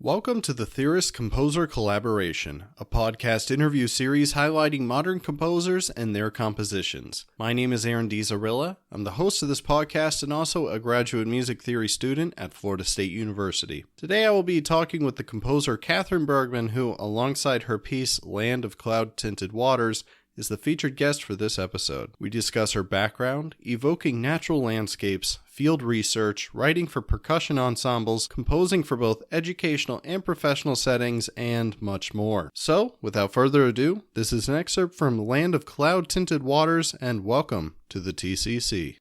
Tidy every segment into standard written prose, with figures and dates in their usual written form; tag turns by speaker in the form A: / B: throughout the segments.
A: Welcome to the Theorist Composer Collaboration, a podcast interview series highlighting modern composers and their compositions. My name is Aaron DiZarilla. I'm the host of this podcast and also a graduate music theory student at Florida State University. Today I will be talking with the composer Katherine Bergman, who, alongside her piece Land of Cloud Tinted-Waters, is the featured guest for this episode. We discuss her background, evoking natural landscapes, field research, writing for percussion ensembles, composing for both educational and professional settings, and much more. So, without further ado, this is an excerpt from Land of Cloud Tinted-Waters, and welcome to the TCC.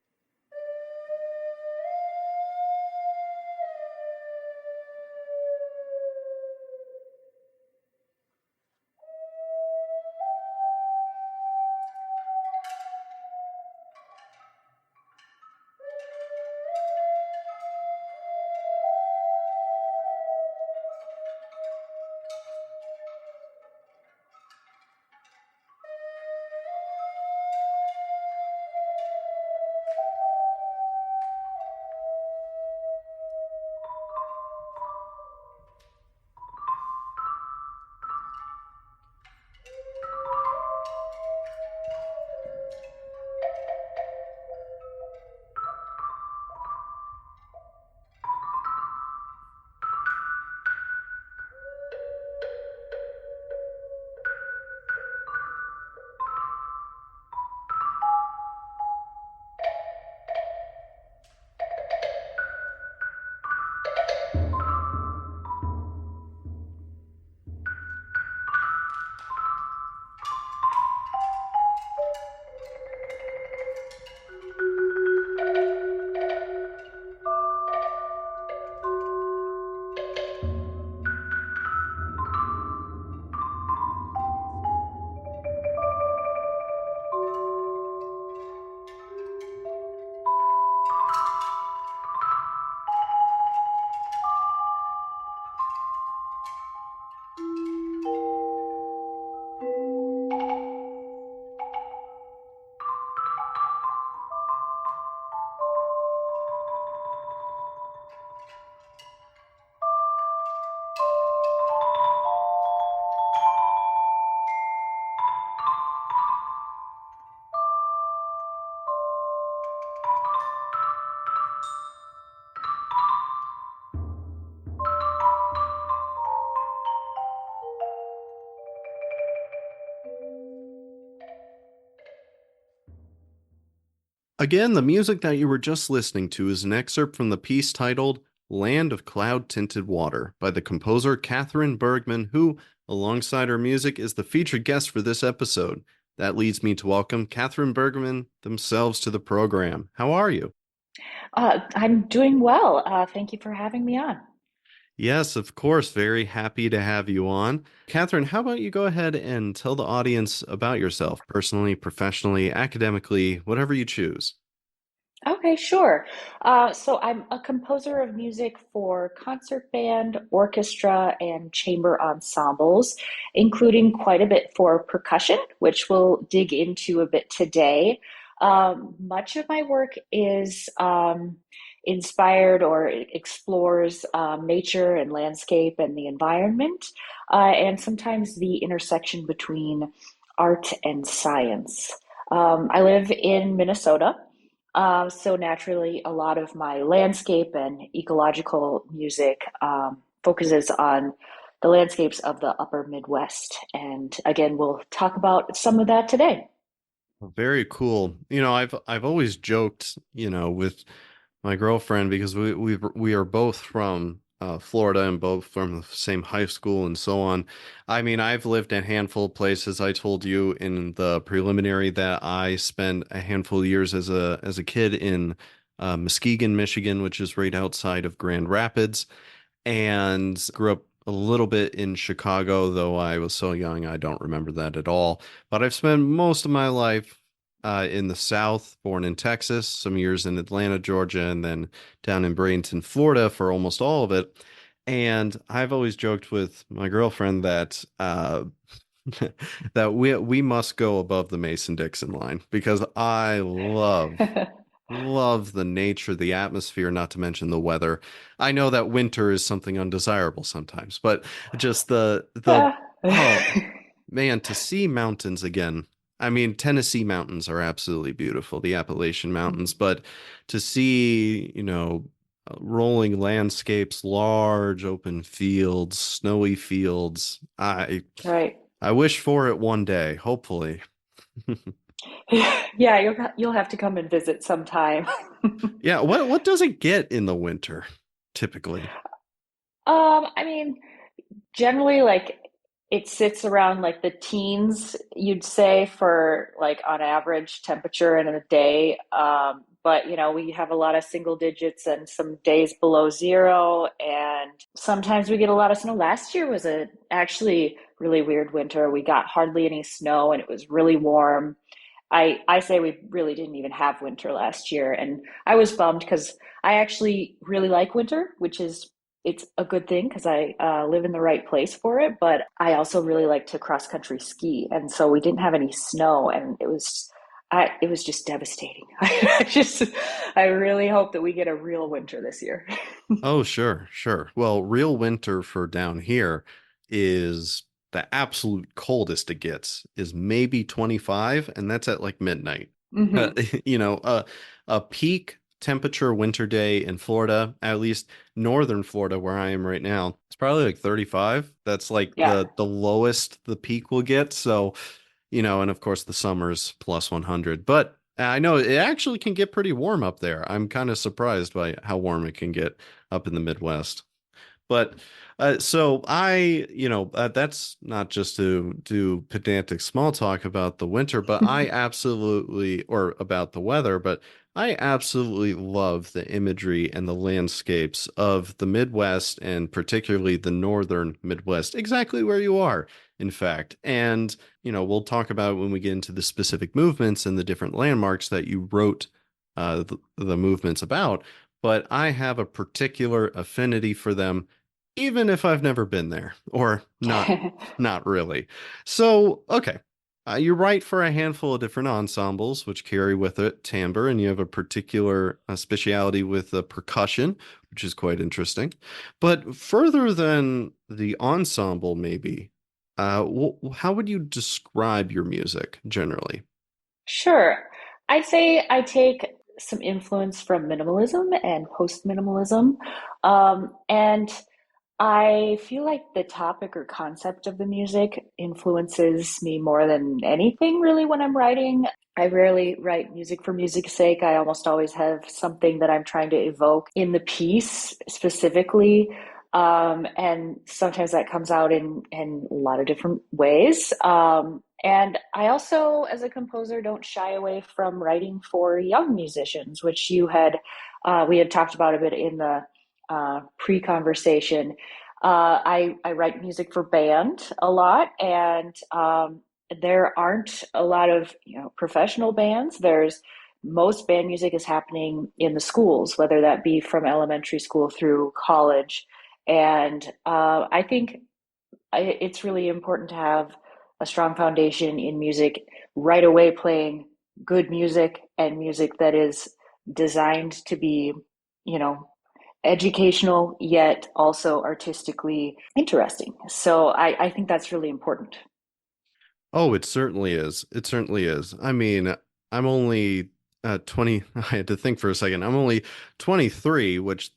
A: Again, the music that you were just listening to is an excerpt from the piece titled Land of Cloud Tinted-Water by the composer Katherine Bergman, who, alongside her music, is the featured guest for this episode. That leads me to welcome Katherine Bergman themselves to the program. How are you?
B: I'm doing well. Thank you for having me on.
A: Yes, of course. Very happy to have you on. Katherine, how about you go ahead and tell the audience about yourself, personally, professionally, academically, whatever you choose.
B: Okay, sure. So I'm a composer of music for concert band, orchestra, and chamber ensembles, including quite a bit for percussion, which we'll dig into a bit today. Much of my work is inspired or explores nature and landscape and the environment, and sometimes the intersection between art and science. I live in Minnesota. So naturally, a lot of my landscape and ecological music focuses on the landscapes of the upper Midwest. And again, we'll talk about some of that today.
A: Very cool. I've always joked, with my girlfriend because we are both from Florida and both from the same high school and so on. I mean, I've lived a handful of places. I told you in the preliminary that I spent a handful of years as a kid in Muskegon, Michigan, which is right outside of Grand Rapids, and grew up a little bit in Chicago, though I was so young I don't remember that at all. But I've spent most of my life in the South, born in Texas, some years in Atlanta, Georgia, and then down in Bradenton, Florida for almost all of it. And I've always joked with my girlfriend that that we must go above the Mason-Dixon line because I love love the nature, the atmosphere, not to mention the weather. I know that winter is something undesirable sometimes, but just the
B: Yeah.
A: oh man, to see mountains again. I mean, Tennessee mountains are absolutely beautiful, the Appalachian Mountains, but to see, rolling landscapes, large open fields, snowy fields,
B: Right.
A: I wish for it one day, hopefully.
B: Yeah, you'll have to come and visit sometime.
A: Yeah, what does it get in the winter typically?
B: I mean, generally, like it sits around like the teens, you'd say, for like on average temperature in a day. But we have a lot of single digits and some days below zero, and sometimes we get a lot of snow. Last year was a actually really weird winter. We got hardly any snow, and it was really warm. I say we really didn't even have winter last year, and I was bummed because I actually really like winter, which is it's a good thing because I live in the right place for it. But I also really like to cross country ski, and so we didn't have any snow, and it was just devastating. I really hope that we get a real winter this year.
A: Oh, sure, sure. Well, real winter for down here is the absolute coldest it gets is maybe 25, and that's at like midnight. Uh,
B: Hmm.
A: you know, a peak temperature winter day in Florida, at least northern Florida where I am right now, it's probably like 35. That's like
B: Yeah.
A: the lowest the peak will get. So, and of course the summer's plus 100. But I know it actually can get pretty warm up there. I'm kind of surprised by how warm it can get up in the Midwest. But so that's not just to do pedantic small talk about the winter, but I absolutely, or about the weather, but I absolutely love the imagery and the landscapes of the Midwest and particularly the northern Midwest, exactly where you are, in fact. And, we'll talk about it when we get into the specific movements and the different landmarks that you wrote the movements about. But I have a particular affinity for them even if I've never been there, or not really. So, okay. You write for a handful of different ensembles, which carry with it timbre, and you have a particular speciality with percussion, which is quite interesting. But further than the ensemble, maybe, how would you describe your music generally?
B: Sure. I'd say I take some influence from minimalism and post-minimalism. And I feel like the topic or concept of the music influences me more than anything, really, when I'm writing. I rarely write music for music's sake. I almost always have something that I'm trying to evoke in the piece specifically. And sometimes that comes out in a lot of different ways. And I also, as a composer, don't shy away from writing for young musicians, which we had talked about a bit in the pre-conversation. I write music for band a lot, and there aren't a lot of professional bands. There's most band music is happening in the schools, whether that be from elementary school through college. And I think it's really important to have a strong foundation in music right away, playing good music and music that is designed to be, you know, educational yet also artistically interesting. So I think that's really important.
A: Oh, it certainly is. It certainly is. I mean, I'm only 20. I had to think for a second. I'm only 23, which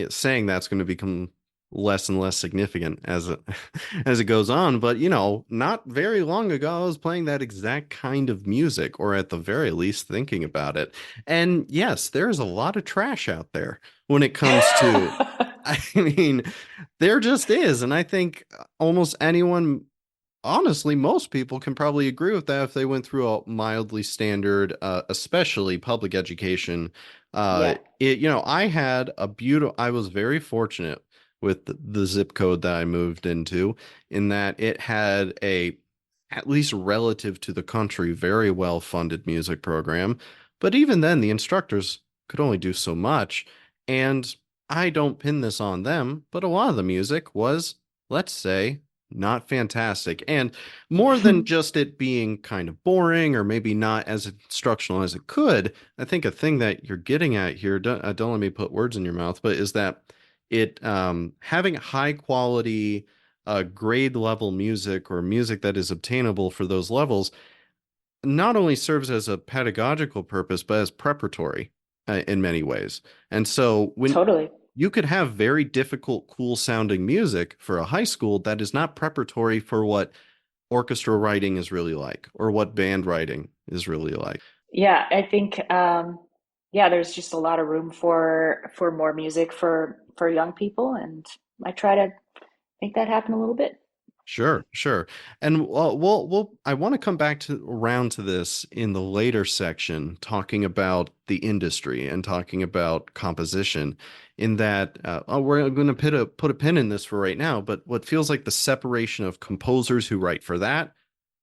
A: saying that's going to become less and less significant as it as it goes on. But not very long ago, I was playing that exact kind of music, or at the very least, thinking about it. And yes, there's a lot of trash out there when it comes to. I mean, there just is, and I think almost anyone honestly, most people can probably agree with that if they went through a mildly standard, especially public education.
B: Yeah.
A: I had I was very fortunate with the zip code that I moved into, in that it had at least relative to the country, very well funded music program. But even then, the instructors could only do so much. And I don't pin this on them, but a lot of the music was, let's say, not fantastic. And more than just it being kind of boring or maybe not as instructional as it could, I think a thing that you're getting at here, don't let me put words in your mouth, but is that it having high quality grade level music or music that is obtainable for those levels not only serves as a pedagogical purpose, but as preparatory in many ways. And so when
B: Totally.
A: you could have very difficult, cool sounding music for a high school that is not preparatory for what orchestra writing is really like or what band writing is really like.
B: Yeah, I think yeah, there's just a lot of room for more music for young people, and I try to make that happen a little bit.
A: Sure, sure. And I want to come back to around to this in the later section, talking about the industry and talking about composition. In that, we're going to put a pin in this for right now. But what feels like the separation of composers who write for that,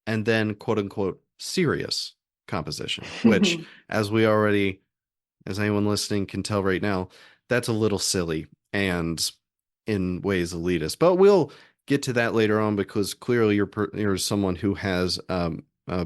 A: and then quote unquote serious composition, which, as we already, as anyone listening can tell right now, that's a little silly and in ways elitist. But we'll get to that later on because clearly you're someone who has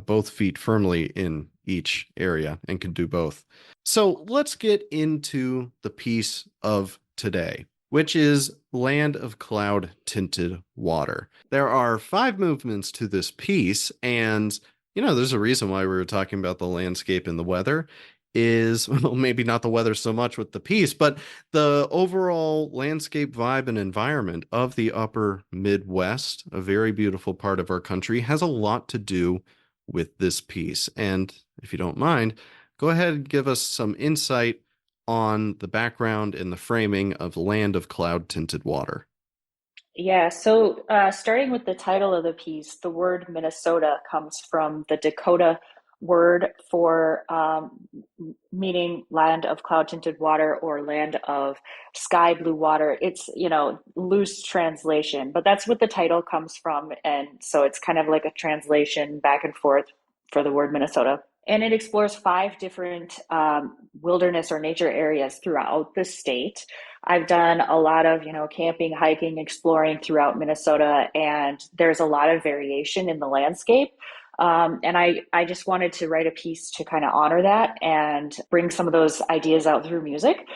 A: both feet firmly in each area and can do both. So let's get into the piece of today, which is Land of Cloud Tinted-Water. There are 5 movements to this piece, and there's a reason why we were talking about the landscape and the weather is, well, maybe not the weather so much with the piece, but the overall landscape vibe and environment of the upper Midwest, a very beautiful part of our country, has a lot to do with this piece. And if you don't mind, go ahead and give us some insight on the background and the framing of Land of Cloud Tinted-Water.
B: Yeah, so starting with the title of the piece, the word Minnesota comes from the Dakota word for meaning land of cloud tinted water or land of sky blue water. It's, loose translation, but that's what the title comes from. And so it's kind of like a translation back and forth for the word Minnesota. And it explores 5 different wilderness or nature areas throughout the state. I've done a lot of, camping, hiking, exploring throughout Minnesota, and there's a lot of variation in the landscape. And I just wanted to write a piece to kind of honor that and bring some of those ideas out through music.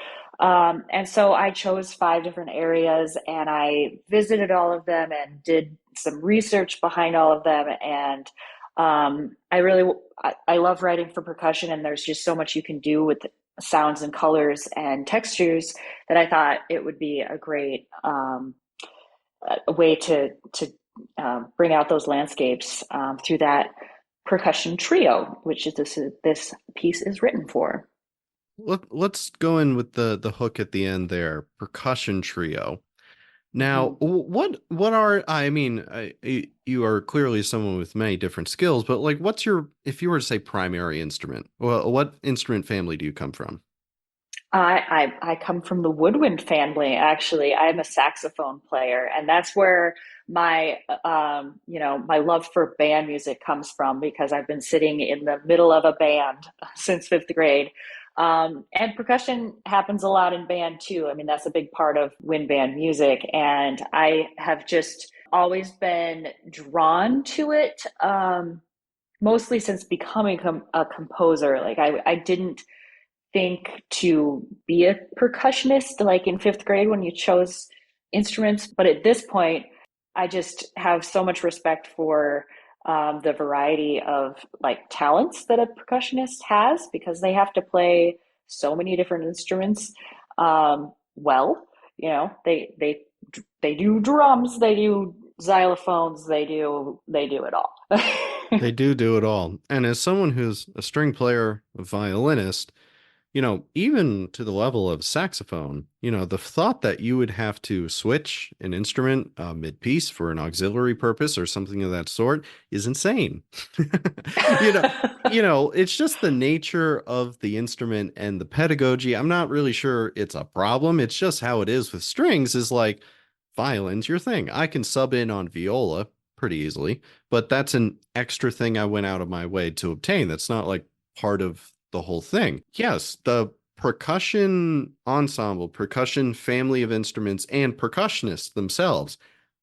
B: And so I chose 5 different areas and I visited all of them and did some research behind all of them. And I love writing for percussion, and there's just so much you can do with sounds and colors and textures that I thought it would be a great way to bring out those landscapes through that percussion trio, which is this piece is written for.
A: Let's go in with the hook at the end there, percussion trio. Now,
B: Mhm.
A: what are I mean, you are clearly someone with many different skills, but like what's your if you were to say primary instrument, well, what instrument family do you come from?
B: I come from the woodwind family, actually. I'm a saxophone player, and that's where my my love for band music comes from because I've been sitting in the middle of a band since 5th grade. And percussion happens a lot in band too. I mean, that's a big part of wind band music, and I have just always been drawn to it. Mostly since becoming a composer. Like I didn't think to be a percussionist like in 5th grade when you chose instruments. But at this point, I just have so much respect for the variety of like talents that a percussionist has because they have to play so many different instruments well. They do drums, they do xylophones, they do it all.
A: They do it all. And as someone who's a string player, a violinist, even to the level of saxophone, the thought that you would have to switch an instrument mid-piece for an auxiliary purpose or something of that sort is insane. You know, it's just the nature of the instrument and the pedagogy. I'm not really sure it's a problem. It's just how it is with strings is like violin's your thing. I can sub in on viola pretty easily, but that's an extra thing I went out of my way to obtain. That's not like part of the whole thing. Yes, the percussion ensemble, percussion family of instruments, and percussionists themselves.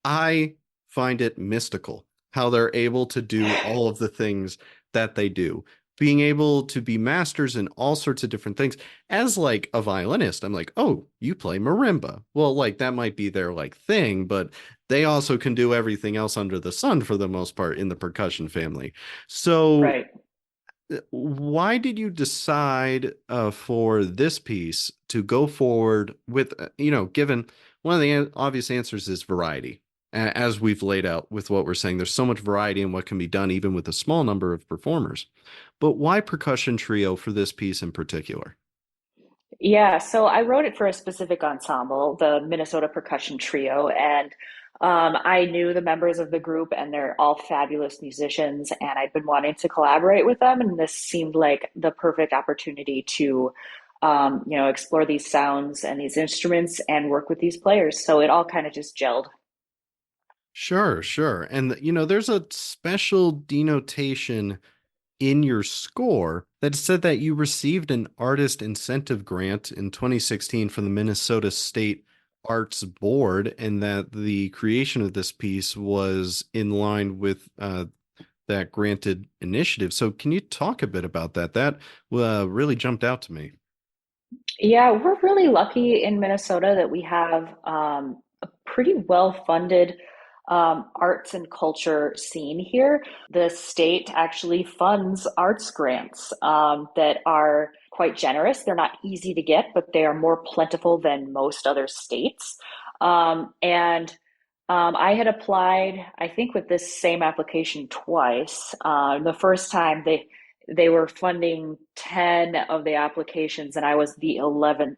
A: I find it mystical how they're able to do all of the things that they do. Being able to be masters in all sorts of different things. As like a violinist, I'm like, oh, you play marimba. Well, like that might be their like thing, but they also can do everything else under the sun for the most part in the percussion family. So
B: Right.
A: why did you decide for this piece to go forward with, given one of the obvious answers is variety, as we've laid out with what we're saying, there's so much variety in what can be done even with a small number of performers. But why percussion trio for this piece in particular?
B: Yeah, so I wrote it for a specific ensemble, the Minnesota Percussion Trio, and I knew the members of the group, and they're all fabulous musicians, and I'd been wanting to collaborate with them, and this seemed like the perfect opportunity to, explore these sounds and these instruments and work with these players. So it all kind of just gelled.
A: Sure, sure. And there's a special denotation in your score that said that you received an artist incentive grant in 2016 from the Minnesota State Arts Board, and that the creation of this piece was in line with that granted initiative. So, can you talk a bit about that? That really jumped out to me.
B: Yeah, we're really lucky in Minnesota that we have a pretty well-funded arts and culture scene here. The state actually funds arts grants that are quite generous. They're not easy to get, but they are more plentiful than most other states. And I had applied, I think, with this same application twice. The first time they were funding 10 of the applications, and I was the 11th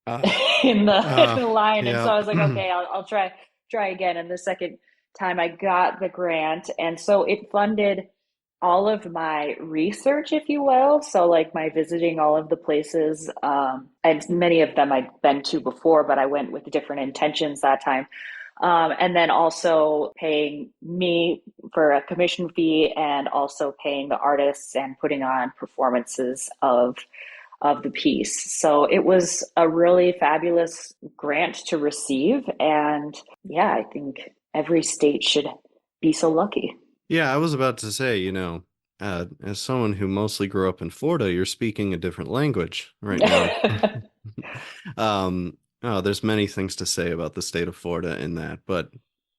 A: Ah,
B: in the line. And so
A: yeah.
B: I was like, okay, I'll try again. And the second time I got the grant, and so it funded all of my research, if you will. So like my visiting all of the places, and many of them I'd been to before, but I went with different intentions that time. And then also paying me for a commission fee, and also paying the artists and putting on performances of the piece. So it was a really fabulous grant to receive. And yeah, I think every state should be so lucky.
A: Yeah, I was about to say, as someone who mostly grew up in Florida, you're speaking a different language right now. There's many things to say about the state of Florida in that, but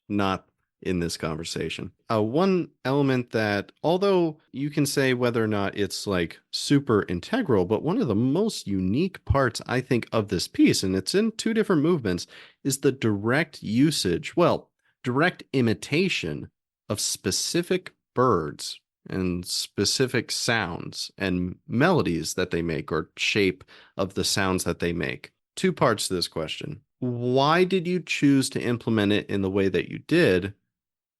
A: not in this conversation. One element that, although you can say whether or not it's like super integral, but one of the most unique parts, I think, of this piece, and it's in two different movements, is the direct usage, well, direct imitation of specific birds and specific sounds and melodies that they make or shape of the sounds that they make. Two parts to this question. Why did you choose to implement it in the way that you did?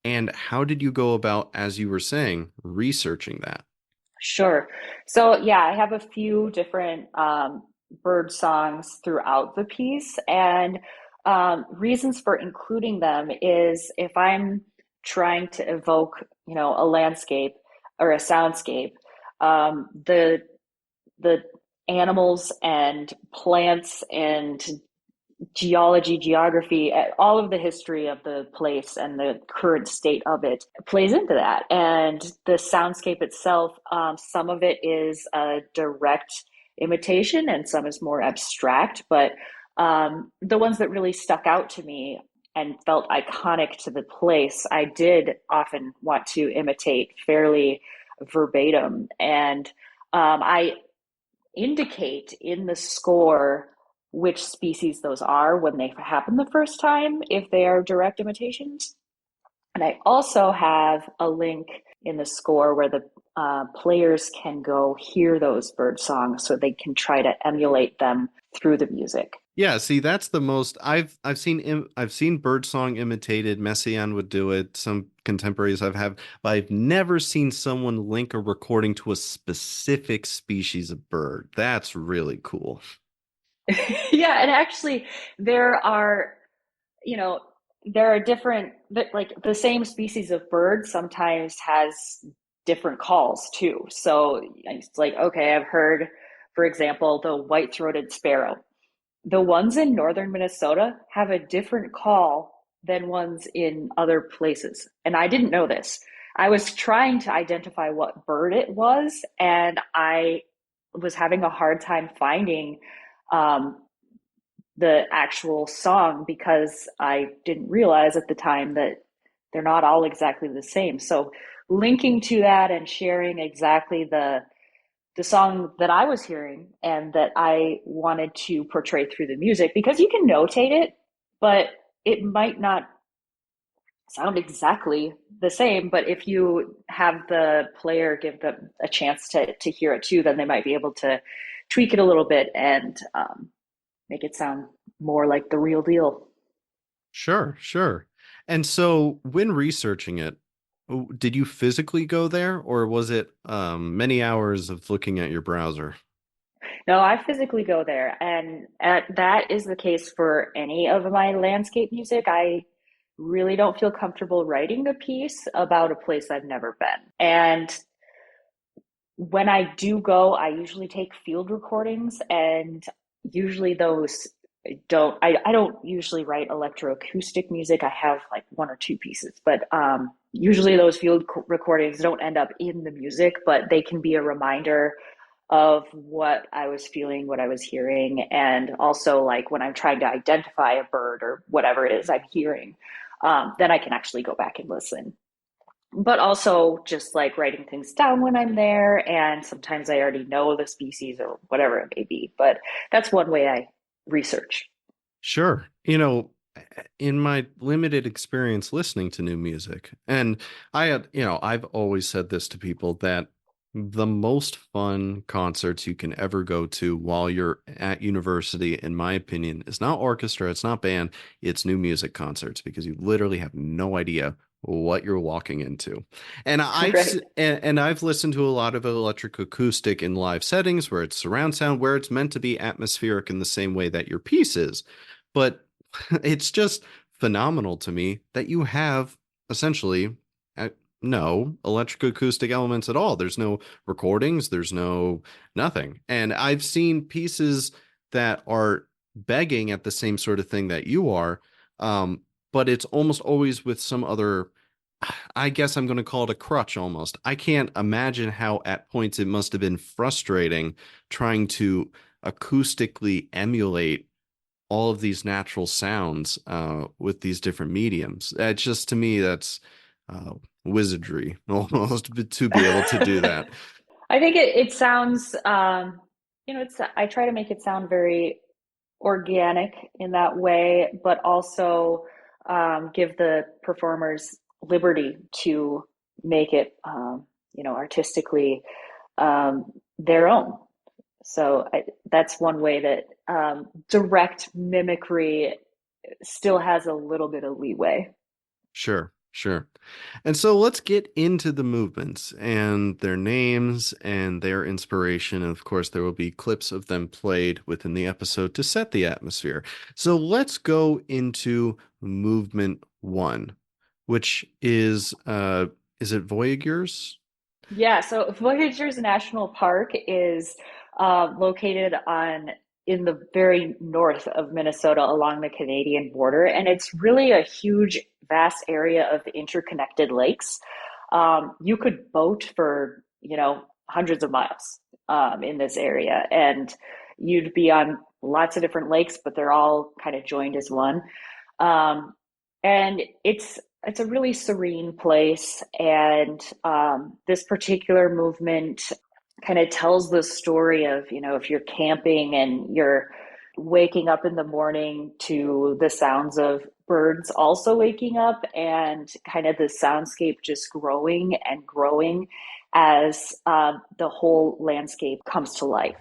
A: And how did you go about, as you were saying, researching that?
B: Sure. So yeah, I have a few different bird songs throughout the piece, and reasons for including them is if I'm trying to evoke, a landscape or a soundscape, the animals and plants and geology, geography, all of the history of the place and the current state of it plays into that. And the soundscape itself, some of it is a direct imitation and some is more abstract. But the ones that really stuck out to me and felt iconic to the place, I did often want to imitate fairly verbatim. And I indicate in the score which species those are when they happen the first time, if they are direct imitations. And I also have a link in the score where the players can go hear those bird songs so they can try to emulate them through the music.
A: Yeah, see, that's the most I've seen birdsong imitated. Messiaen would do it. Some contemporaries but I've never seen someone link a recording to a specific species of bird. That's really cool.
B: Yeah, and actually, there are, you know, there are different, like the same species of bird sometimes has different calls too. So it's like, okay, I've heard, for example, the white-throated sparrow. The ones in northern Minnesota have a different call than ones in other places. And I didn't know this. I was trying to identify what bird it was, and I was having a hard time finding um, the actual song because I didn't realize at the time that they're not all exactly the same. So linking to that and sharing exactly the song that I was hearing and that I wanted to portray through the music, because you can notate it, but it might not sound exactly the same. But if you have the player give them a chance to hear it too, then they might be able to tweak it a little bit and make it sound more like the real deal.
A: Sure, sure. And so when researching it, did you physically go there or was it many hours of looking at your browser?
B: No, I physically go there, and that is the case for any of my landscape music. I really don't feel comfortable writing a piece about a place I've never been. And when I do go, I usually take field recordings, and usually those I don't usually write electroacoustic music. I have like one or two pieces, but usually those field recordings don't end up in the music, but they can be a reminder of what I was feeling, what I was hearing, and also like when I'm trying to identify a bird or whatever it is I'm hearing, then I can actually go back and listen. But also just like writing things down when I'm there, and sometimes I already know the species or whatever it may be. But that's one way I research.
A: Sure. In my limited experience listening to new music, and I've always said this to people that the most fun concerts you can ever go to while you're at university, in my opinion, is not orchestra, it's not band, it's new music concerts because you literally have no idea what you're walking into. And
B: Right.
A: I've listened to a lot of electric acoustic in live settings where it's surround sound, where it's meant to be atmospheric in the same way that your piece is. But it's just phenomenal to me that you have essentially uh, no electroacoustic elements at all. There's no recordings, there's no nothing. And I've seen pieces that are begging at the same sort of thing that you are, but it's almost always with some other. I guess I'm going to call it a crutch almost. I can't imagine how at points it must have been frustrating trying to acoustically emulate all of these natural sounds with these different mediums. Just to me, that's uh, wizardry almost to be able to do that.
B: I think it sounds, I try to make it sound very organic in that way, but also give the performers liberty to make it, artistically their own. So that's one way that direct mimicry still has a little bit of leeway.
A: Sure, sure. And so let's get into the movements and their names and their inspiration. And of course, there will be clips of them played within the episode to set the atmosphere. So let's go into movement one, which is it Voyagers?
B: Yeah, so Voyageurs National Park is located on in the very north of Minnesota along the Canadian border, and it's really a huge, vast area of interconnected lakes. You could boat for, hundreds of miles in this area, and you'd be on lots of different lakes, but they're all kind of joined as one. Um, and it's a really serene place, and this particular movement kind of tells the story of, if you're camping and you're waking up in the morning to the sounds of birds also waking up, and kind of the soundscape just growing and growing as the whole landscape comes to life.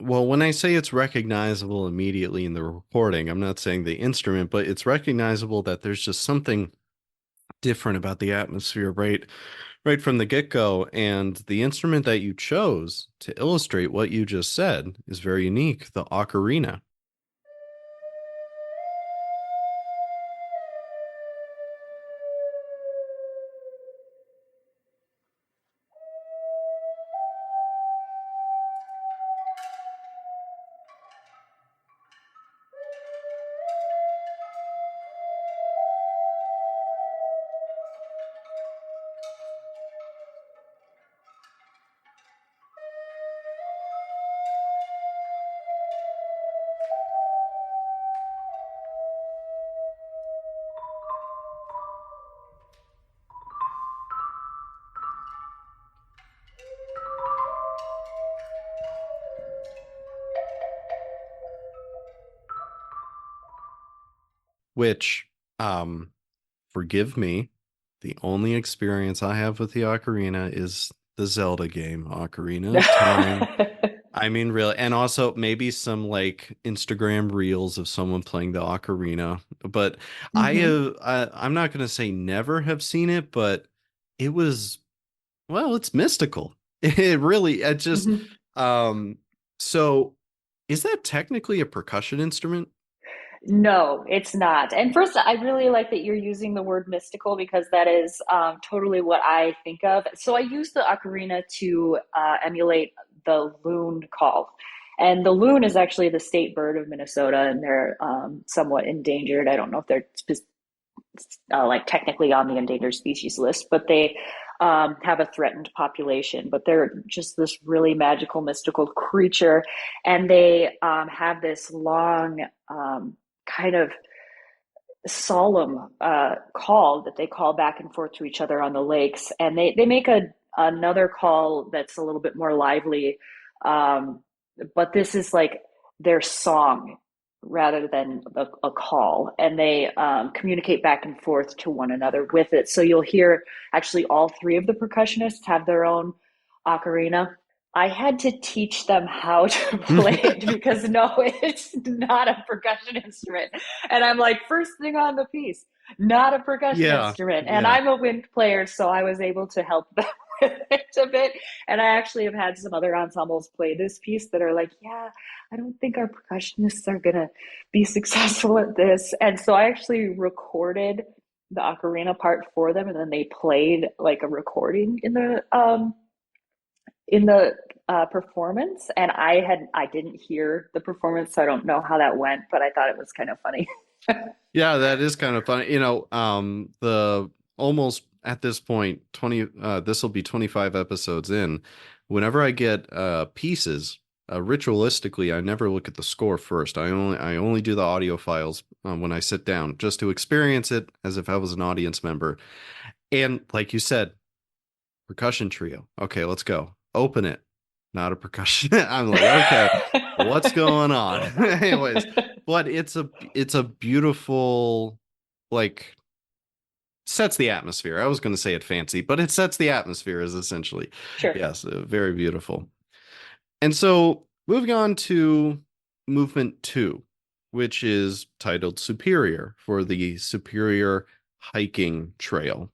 A: Well, when I say it's recognizable immediately in the recording, I'm not saying the instrument, but it's recognizable that there's just something different about the atmosphere right from the get-go. And the instrument that you chose to illustrate what you just said is very unique, the ocarina. Which, um, forgive me, the only experience I have with the ocarina is the Zelda game, Ocarina of Time. I mean, really, and also maybe some like Instagram reels of someone playing the ocarina. But
B: Hmm.
A: I'm not going to say never have seen it, but it was, well, it's mystical. It just,
B: Hmm.
A: um, so is that technically a percussion instrument?
B: No, it's not. And first, I really like that you're using the word mystical because that is totally what I think of. So I use the ocarina to emulate the loon call. And the loon is actually the state bird of Minnesota, and they're somewhat endangered. I don't know if they're like technically on the endangered species list, but they have a threatened population. But they're just this really magical, mystical creature, and they have this long kind of solemn call that they call back and forth to each other on the lakes, and they make another call that's a little bit more lively, um, but this is like their song rather than a call, and they communicate back and forth to one another with it. So you'll hear actually all three of the percussionists have their own ocarina. I had to teach them how to play it because no, it's not a percussion instrument. And I'm like, first thing on the piece, not a percussion
A: Yeah,
B: instrument. And
A: yeah.
B: I'm a wind player, so I was able to help them with it a bit. And I actually have had some other ensembles play this piece that are like, yeah, I don't think our percussionists are going to be successful at this. And so I actually recorded the ocarina part for them, and then they played like a recording in the performance. And I didn't hear the performance, so I don't know how that went, but I thought it was kind of funny.
A: Yeah, that is kind of funny. The almost at this point, 20 this will be 25 episodes in. Whenever I get pieces, ritualistically, I never look at the score first. I only do the audio files when I sit down just to experience it as if I was an audience member. And like you said, percussion trio. Okay, let's go. Open it. Not a percussion. I'm like, okay, what's going on? Anyways, but it's a beautiful, like, sets the atmosphere. I was going to say it fancy, but it sets the atmosphere is essentially.
B: Sure.
A: Yes, very beautiful. And so moving on to movement 2, which is titled Superior for the Superior Hiking Trail.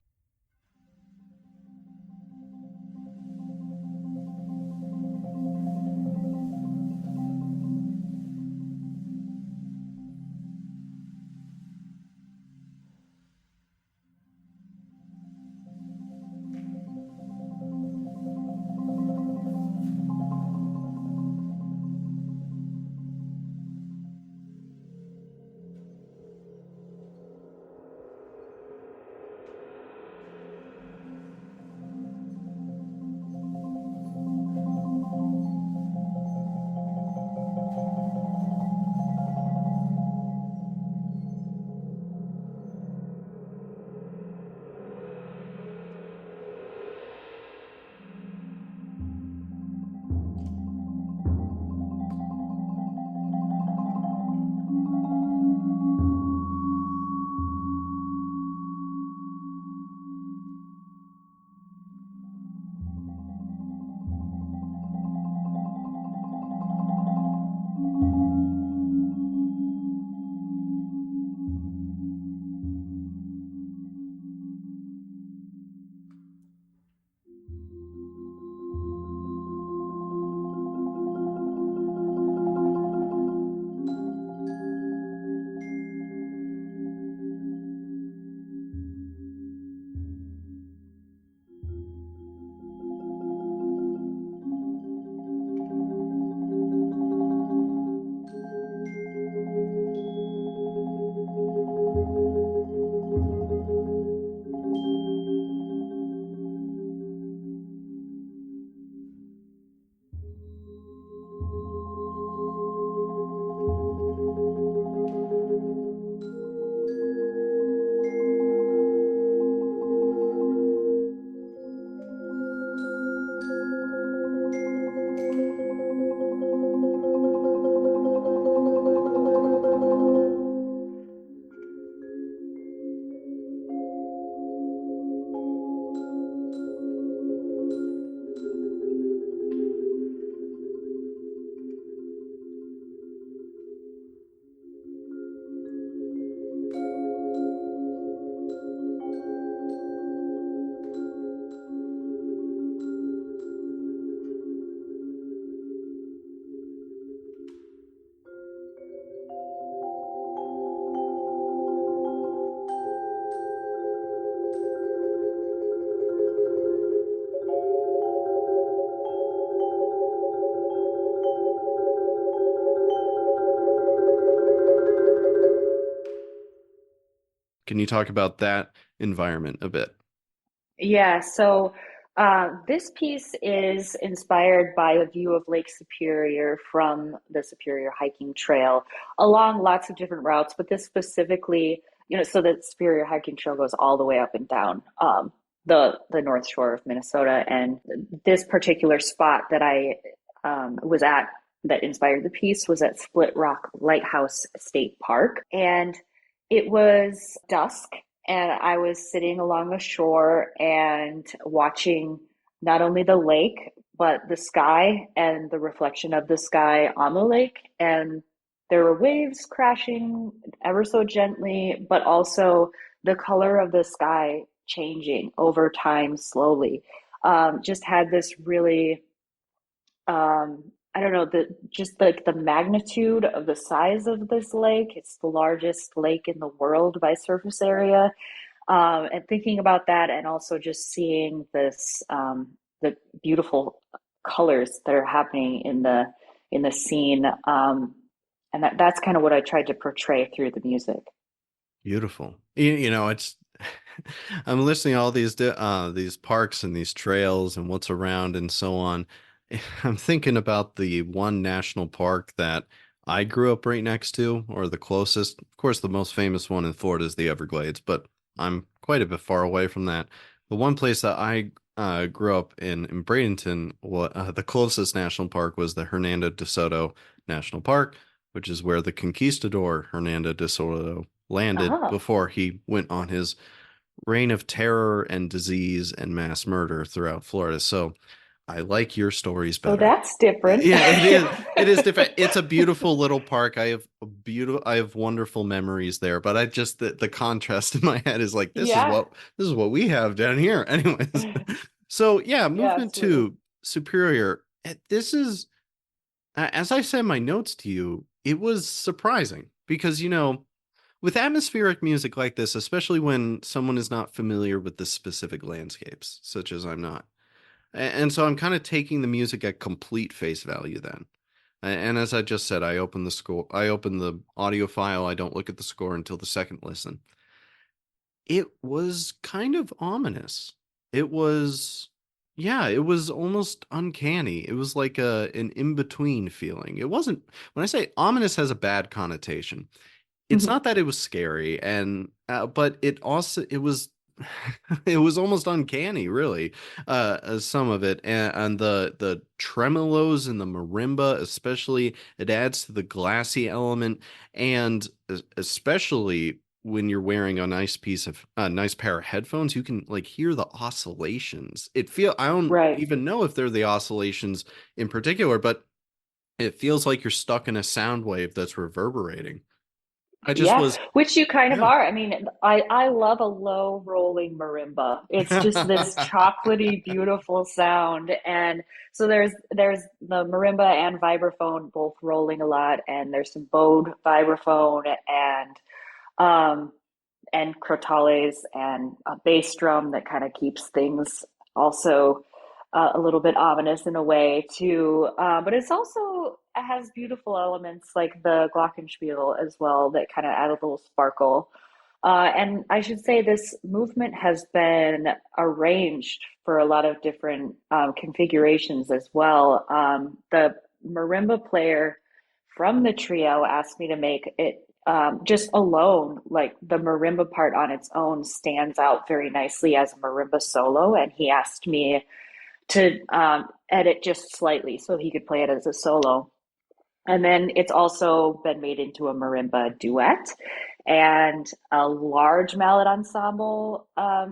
A: Can you talk about that environment a bit?
B: Yeah, so this piece is inspired by a view of Lake Superior from the Superior hiking trail along lots of different routes, but this specifically, so the Superior hiking trail goes all the way up and down the North Shore of Minnesota. And this particular spot that I was at that inspired the piece was at Split Rock Lighthouse State Park. And it was dusk and I was sitting along the shore and watching not only the lake, but the sky and the reflection of the sky on the lake. And there were waves crashing ever so gently, but also the color of the sky changing over time slowly. Just had this really I don't know, just like the magnitude of the size of this lake. It's the largest lake in the world by surface area. And thinking about that, and also just seeing this, the beautiful colors that are happening in the scene, and that's kind of what I tried to portray through the music.
A: Beautiful. It's I'm listening to all these parks and these trails and what's around and so on. I'm thinking about the one national park that I grew up right next to, or the closest. Of course, the most famous one in Florida is the Everglades, but I'm quite a bit far away from that. The one place that I grew up in Bradenton, the closest national park was the Hernando de Soto National Park, which is where the conquistador Hernando de Soto landed
B: Oh,
A: before he went on his reign of terror and disease and mass murder throughout Florida. So I like your stories
B: so
A: better.
B: that's different.
A: Yeah, it is. It is different. It's a beautiful little park. I have wonderful memories there, but I just the contrast in my head is like
B: Yeah,
A: this is what we have down here. Anyways. So yeah,
B: yeah,
A: movement
B: absolutely.
A: to Superior. This is as I said in my notes to you, it was surprising because with atmospheric music like this, especially when someone is not familiar with the specific landscapes, such as I'm not. And so I'm kind of taking the music at complete face value then. And as I just said, I open the audio file, I don't look at the score until the second listen. It was kind of ominous. It was yeah, it was almost uncanny. It was like an in-between feeling. It wasn't when I say ominous has a bad connotation. It's
B: Mhm.
A: not that it was scary but it was it was almost uncanny really some of it and the tremolos and the marimba especially it adds to the glassy element and especially when you're wearing a nice pair of headphones you can like hear the oscillations I don't
B: Right.
A: even know if they're the oscillations in particular but it feels like you're stuck in a sound wave that's reverberating. I just
B: Yeah,
A: was,
B: which you kind of
A: yeah.
B: are. I mean, I love a low rolling marimba. It's just this chocolatey, beautiful sound. And so there's the marimba and vibraphone both rolling a lot, and there's some bowed vibraphone um and crotales and a bass drum that kind of keeps things also a little bit ominous in a way too. But it's also it has beautiful elements like the glockenspiel as well that kind of add a little sparkle. And I should say this movement has been arranged for a lot of different configurations as well. The marimba player from the trio asked me to make it just alone, like the marimba part on its own stands out very nicely as a marimba solo. And he asked me to edit just slightly so he could play it as a solo. And then it's also been made into a marimba duet and a large mallet ensemble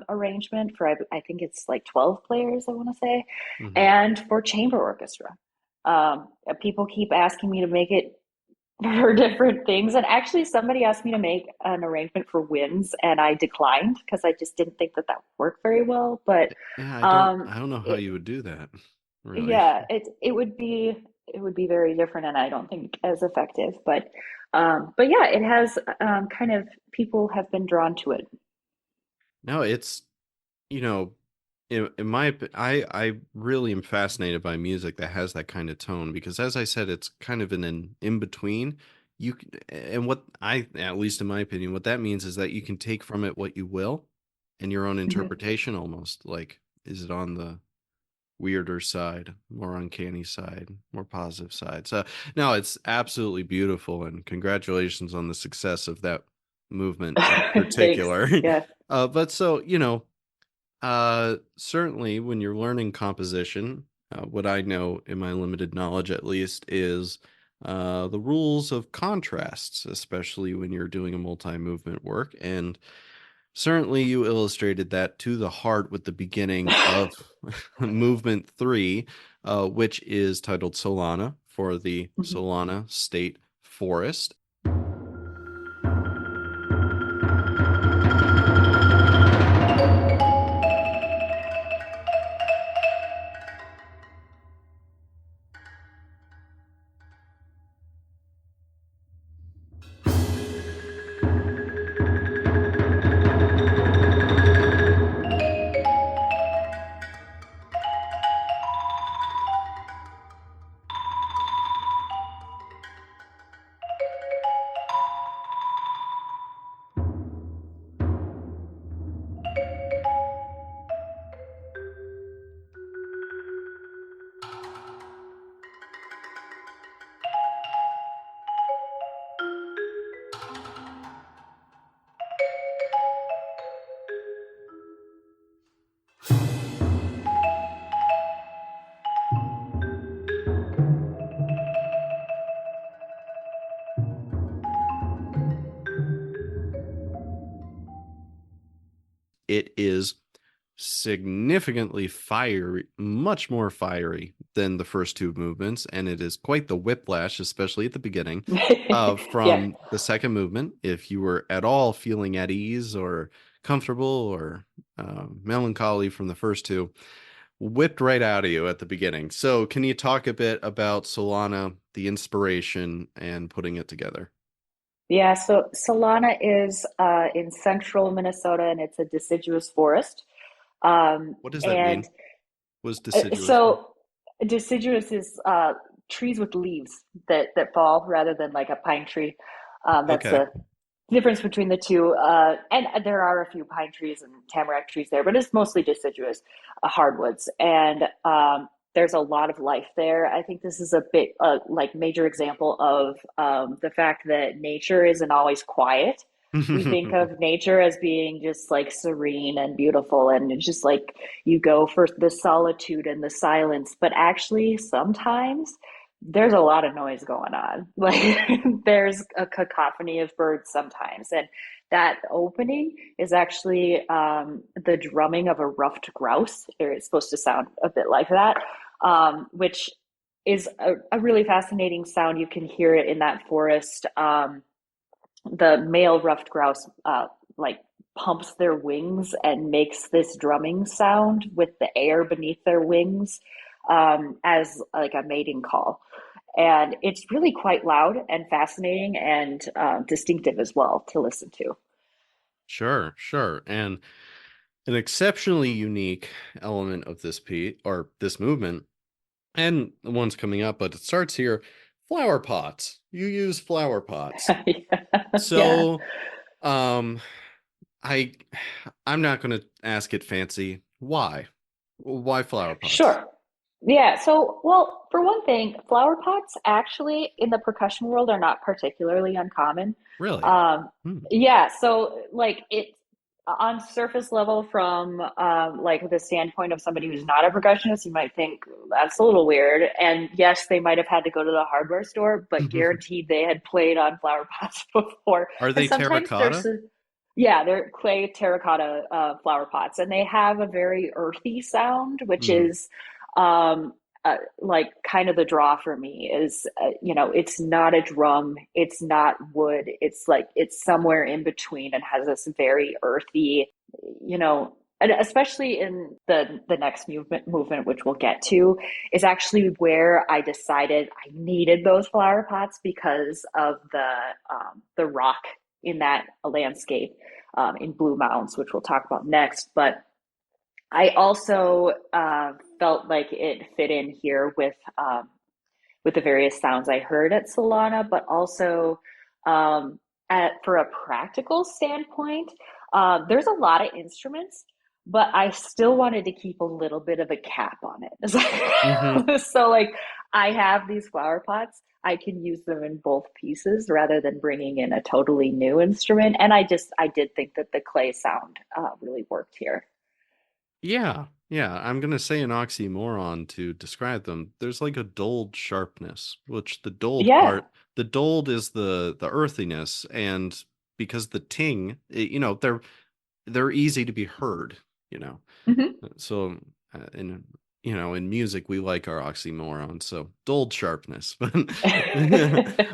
B: arrangement for, I think it's like 12 players, I want to say,
A: Mhm.
B: and for chamber orchestra. People keep asking me to make it for different things. And actually, somebody asked me to make an arrangement for winds, and I declined because I just didn't think that that would work very well. But
A: Yeah,
B: um,
A: I don't know how
B: it,
A: you would do that, really.
B: yeah, it would be very different, and I don't think as effective. But yeah, it has kind of people have been drawn to it.
A: No, it's, you know, I really am fascinated by music that has that kind of tone because as I said, it's kind of in between. and what I, at least in my opinion, what that means is that you can take from it what you will and your own
B: Mhm.
A: interpretation almost. Like, is it on the weirder side, more uncanny side, more positive side? So, no, it's absolutely beautiful, and congratulations on the success of that movement in
B: Thanks.
A: particular.
B: Yeah.
A: But so, certainly when you're learning composition, what I know in my limited knowledge at least is the rules of contrasts, especially when you're doing a multi-movement work. And certainly you illustrated that to the heart with the beginning of movement three, which is titled Solana for the
B: Mhm.
A: Solana State Forest. It is significantly fiery, much more fiery than the first two movements, and it is quite the whiplash, especially at the beginning,
B: Yeah.
A: from the second movement. If you were at all feeling at ease or comfortable or melancholy from the first two, whipped right out of you at the beginning. So, can you talk a bit about Solana, the inspiration, and putting it together?
B: Yeah, so Solana is in central Minnesota and it's a deciduous forest.
A: What does that
B: And
A: mean? Was deciduous mean?
B: so deciduous is trees with leaves that fall rather than like a pine tree. That's
A: Okay.
B: the difference between the two. And there are a few pine trees and tamarack trees there, but it's mostly deciduous hardwoods. And there's a lot of life there. I think this is a bit like major example of the fact that nature isn't always quiet. We think of nature as being just like serene and beautiful, and it's just like you go for the solitude and the silence. But actually, sometimes there's a lot of noise going on. Like there's a cacophony of birds sometimes. And that opening is actually the drumming of a ruffed grouse. It's supposed to sound a bit like that, which is a really fascinating sound. You can hear it in that forest. The male ruffed grouse like pumps their wings and makes this drumming sound with the air beneath their wings as like a mating call. And it's really quite loud and fascinating and distinctive as well to listen to.
A: Sure, sure. And an exceptionally unique element of this piece or this movement, and the one's coming up, but it starts here. Flower pots. You use flower pots.
B: Yeah,
A: So, um, I I'm not gonna ask it fancy. Why? Why flower pots?
B: sure. Yeah, so, well, for one thing, flower pots actually in the percussion world are not particularly uncommon.
A: Really?
B: Um,
A: Hmm.
B: yeah, so like it on surface level from like the standpoint of somebody who's not a percussionist, you might think that's a little weird. And yes, they might have had to go to the hardware store, but guaranteed they had played on flower pots before.
A: Are
B: And
A: they
B: sometimes there's
A: terracotta?
B: yeah, they're clay terracotta flower pots, and they have a very earthy sound, which
A: Hmm.
B: is like kind of the draw for me. Is it's not a drum, it's not wood, it's like it's somewhere in between and has this very earthy, and especially in the next movement, which we'll get to, is actually where I decided I needed those flower pots because of the rock in that landscape in Blue Mountains, which we'll talk about next. But I also felt like it fit in here with with the various sounds I heard at Solana, but also um, for a practical standpoint, there's a lot of instruments, but I still wanted to keep a little bit of a cap on
A: Hmm.
B: it. So, like, I have these flower pots. I can use them in both pieces rather than bringing in a totally new instrument. And I did think that the clay sound really worked here.
A: Yeah, yeah. I'm gonna say an oxymoron to describe them. There's like a dulled sharpness, which
B: Yeah.
A: the dulled is the earthiness, and because the ting, they're easy to be heard, you know.
B: Hmm.
A: So, in in music, we like our oxymorons. So, dulled sharpness. But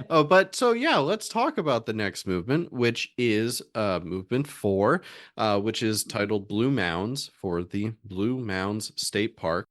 A: oh, but so yeah, let's talk about the next movement, which is movement four, which is titled Blue Mounds for the Blue Mounds State Park.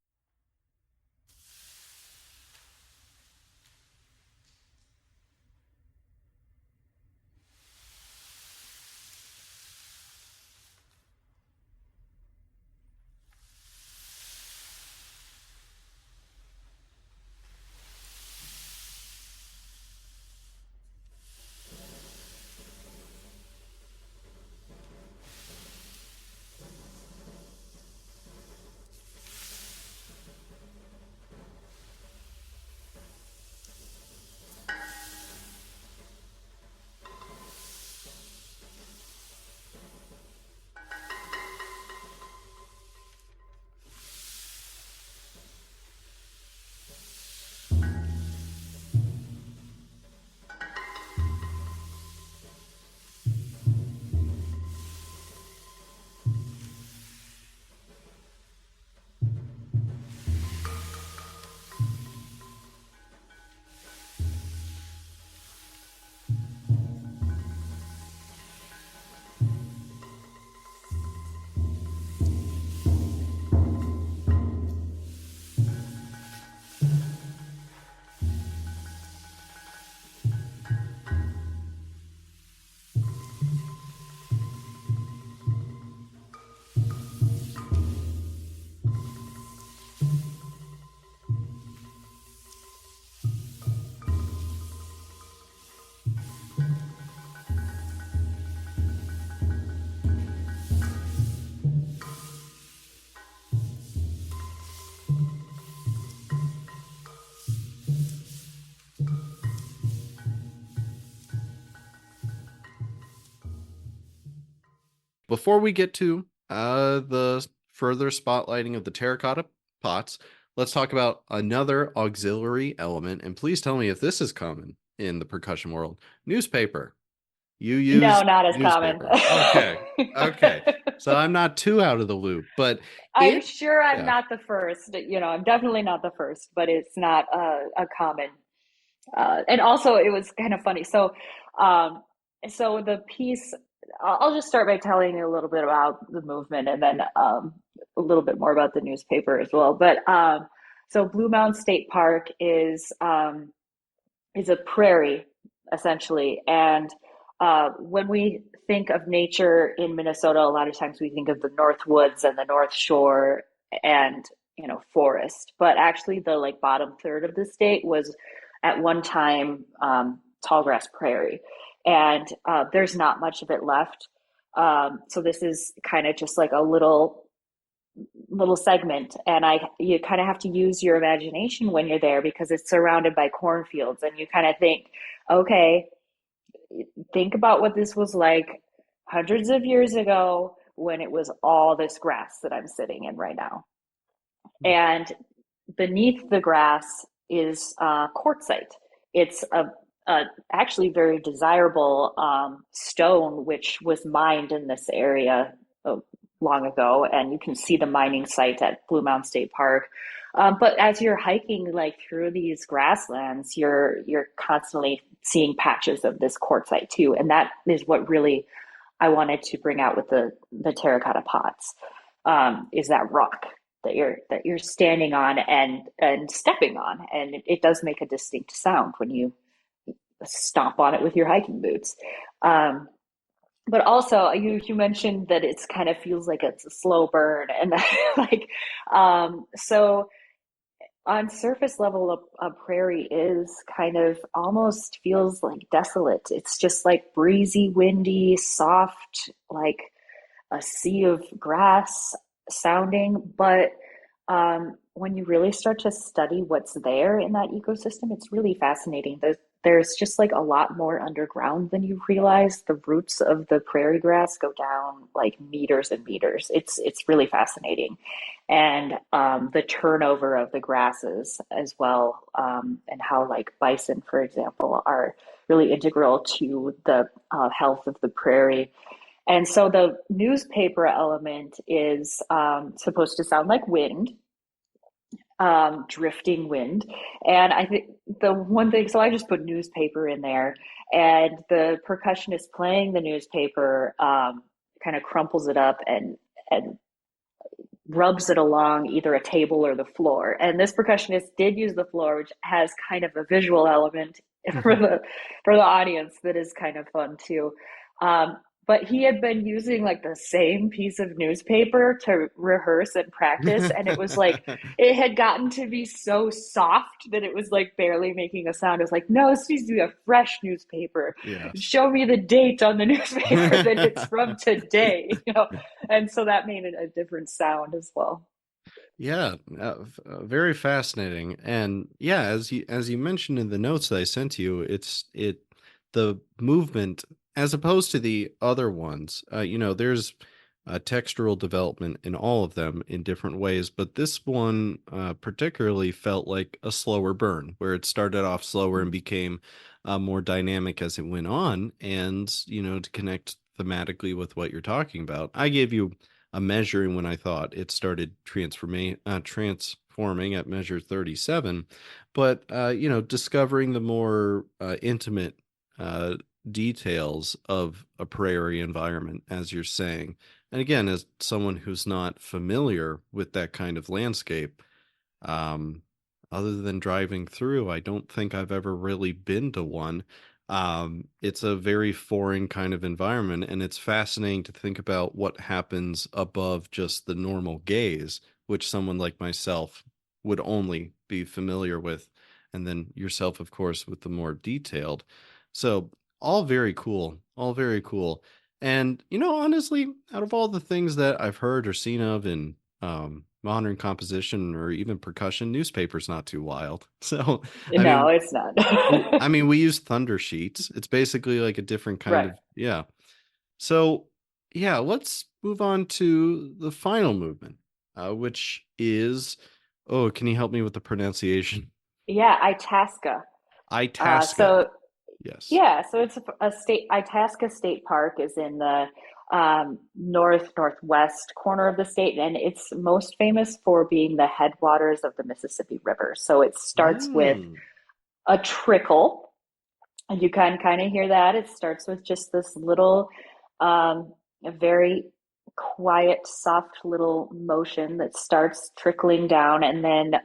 A: Before we get to the further spotlighting of the terracotta pots, let's talk about another auxiliary element. And please tell me if this is common in the percussion world. Newspaper. You
B: No,
A: use
B: not as common.
A: newspaper. Okay. Okay. So I'm not too out of the loop, but
B: I'm
A: it,
B: sure I'm
A: yeah.
B: not the first. I'm definitely not the first, but it's not a common. And also, it was kind of funny. Um, so the piece, I'll just start by telling you a little bit about the movement, and then a little bit more about the newspaper as well. But so Blue Mountain State Park is a prairie essentially, and when we think of nature in Minnesota, a lot of times we think of the North Woods and the North Shore and forest, but actually the like bottom third of the state was at one time tall grass prairie, and there's not much of it left. So this is kind of just like a little segment, and I you kind of have to use your imagination when you're there because it's surrounded by cornfields, and you kind of think, okay, think about what this was like hundreds of years ago when it was all this grass that I'm sitting in right now. And beneath the grass is quartzite. It's a actually very desirable stone which was mined in this area long ago, and you can see the mining site at Blue Mountain State Park. But as you're hiking like through these grasslands, you're constantly seeing patches of this quartzite too, and that is what really I wanted to bring out with the terracotta pots, is that rock that you're standing on and stepping on, and it does make a distinct sound when you stomp on it with your hiking boots. Um, but also, you mentioned that it's kind of feels like it's a slow burn, and like so on surface level, a prairie is kind of almost feels like desolate. It's just like breezy, windy, soft, like a sea of grass sounding. But when you really start to study what's there in that ecosystem, it's really fascinating. There's just like a lot more underground than you realize. The roots of the prairie grass go down like meters and meters. It's really fascinating, and the turnover of the grasses as well, and how like bison, for example, are really integral to the health of the prairie. And so the newspaper element is supposed to sound like wind, drifting wind. And I think the one thing, so I just put newspaper in there, and the percussionist playing the newspaper kind of crumples it up and rubs it along either a table or the floor. And this percussionist did use the floor, which has kind of a visual element for the audience that is kind of fun too. But he had been using like the same piece of newspaper to rehearse and practice, and it was like it had gotten to be so soft that it was like barely making a sound. It was like, no, this needs to be a fresh newspaper.
A: Yes.
B: Show me the date on the newspaper that it's from today, you know. And so that made it a different sound as well.
A: Yeah, very fascinating. And yeah, as you mentioned in the notes that I sent you, it the movement as opposed to the other ones. There's textural development in all of them in different ways, but this one particularly felt like a slower burn, where it started off slower and became more dynamic as it went on. And to connect thematically with what you're talking about, I gave you a measuring when I thought it started transforming at measure 37, but discovering the more intimate uh, details of a prairie environment, as you're saying. And again, as someone who's not familiar with that kind of landscape, um, other than driving through, I don't think I've ever really been to one. It's a very foreign kind of environment, and it's fascinating to think about what happens above just the normal gaze, which someone like myself would only be familiar with, and then yourself, of course, with the more detailed. So, all very cool, all very cool. And, honestly, out of all the things that I've heard or seen of in modern composition or even percussion, newspaper's not too wild. So, I
B: No,
A: mean,
B: it's not.
A: we use thunder sheets. It's basically like a different kind
B: Right.
A: of, yeah. So, yeah, let's move on to the final movement, which is, oh, can you help me with the pronunciation?
B: Yeah, Itasca.
A: Itasca.
B: So
A: Yes.
B: yeah, so it's a state. Itasca State Park is in the northwest corner of the state, and it's most famous for being the headwaters of the Mississippi River. So it starts with
A: Mm.
B: a trickle, and you can kind of hear that. It starts with just this little, a very quiet, soft little motion that starts trickling down and then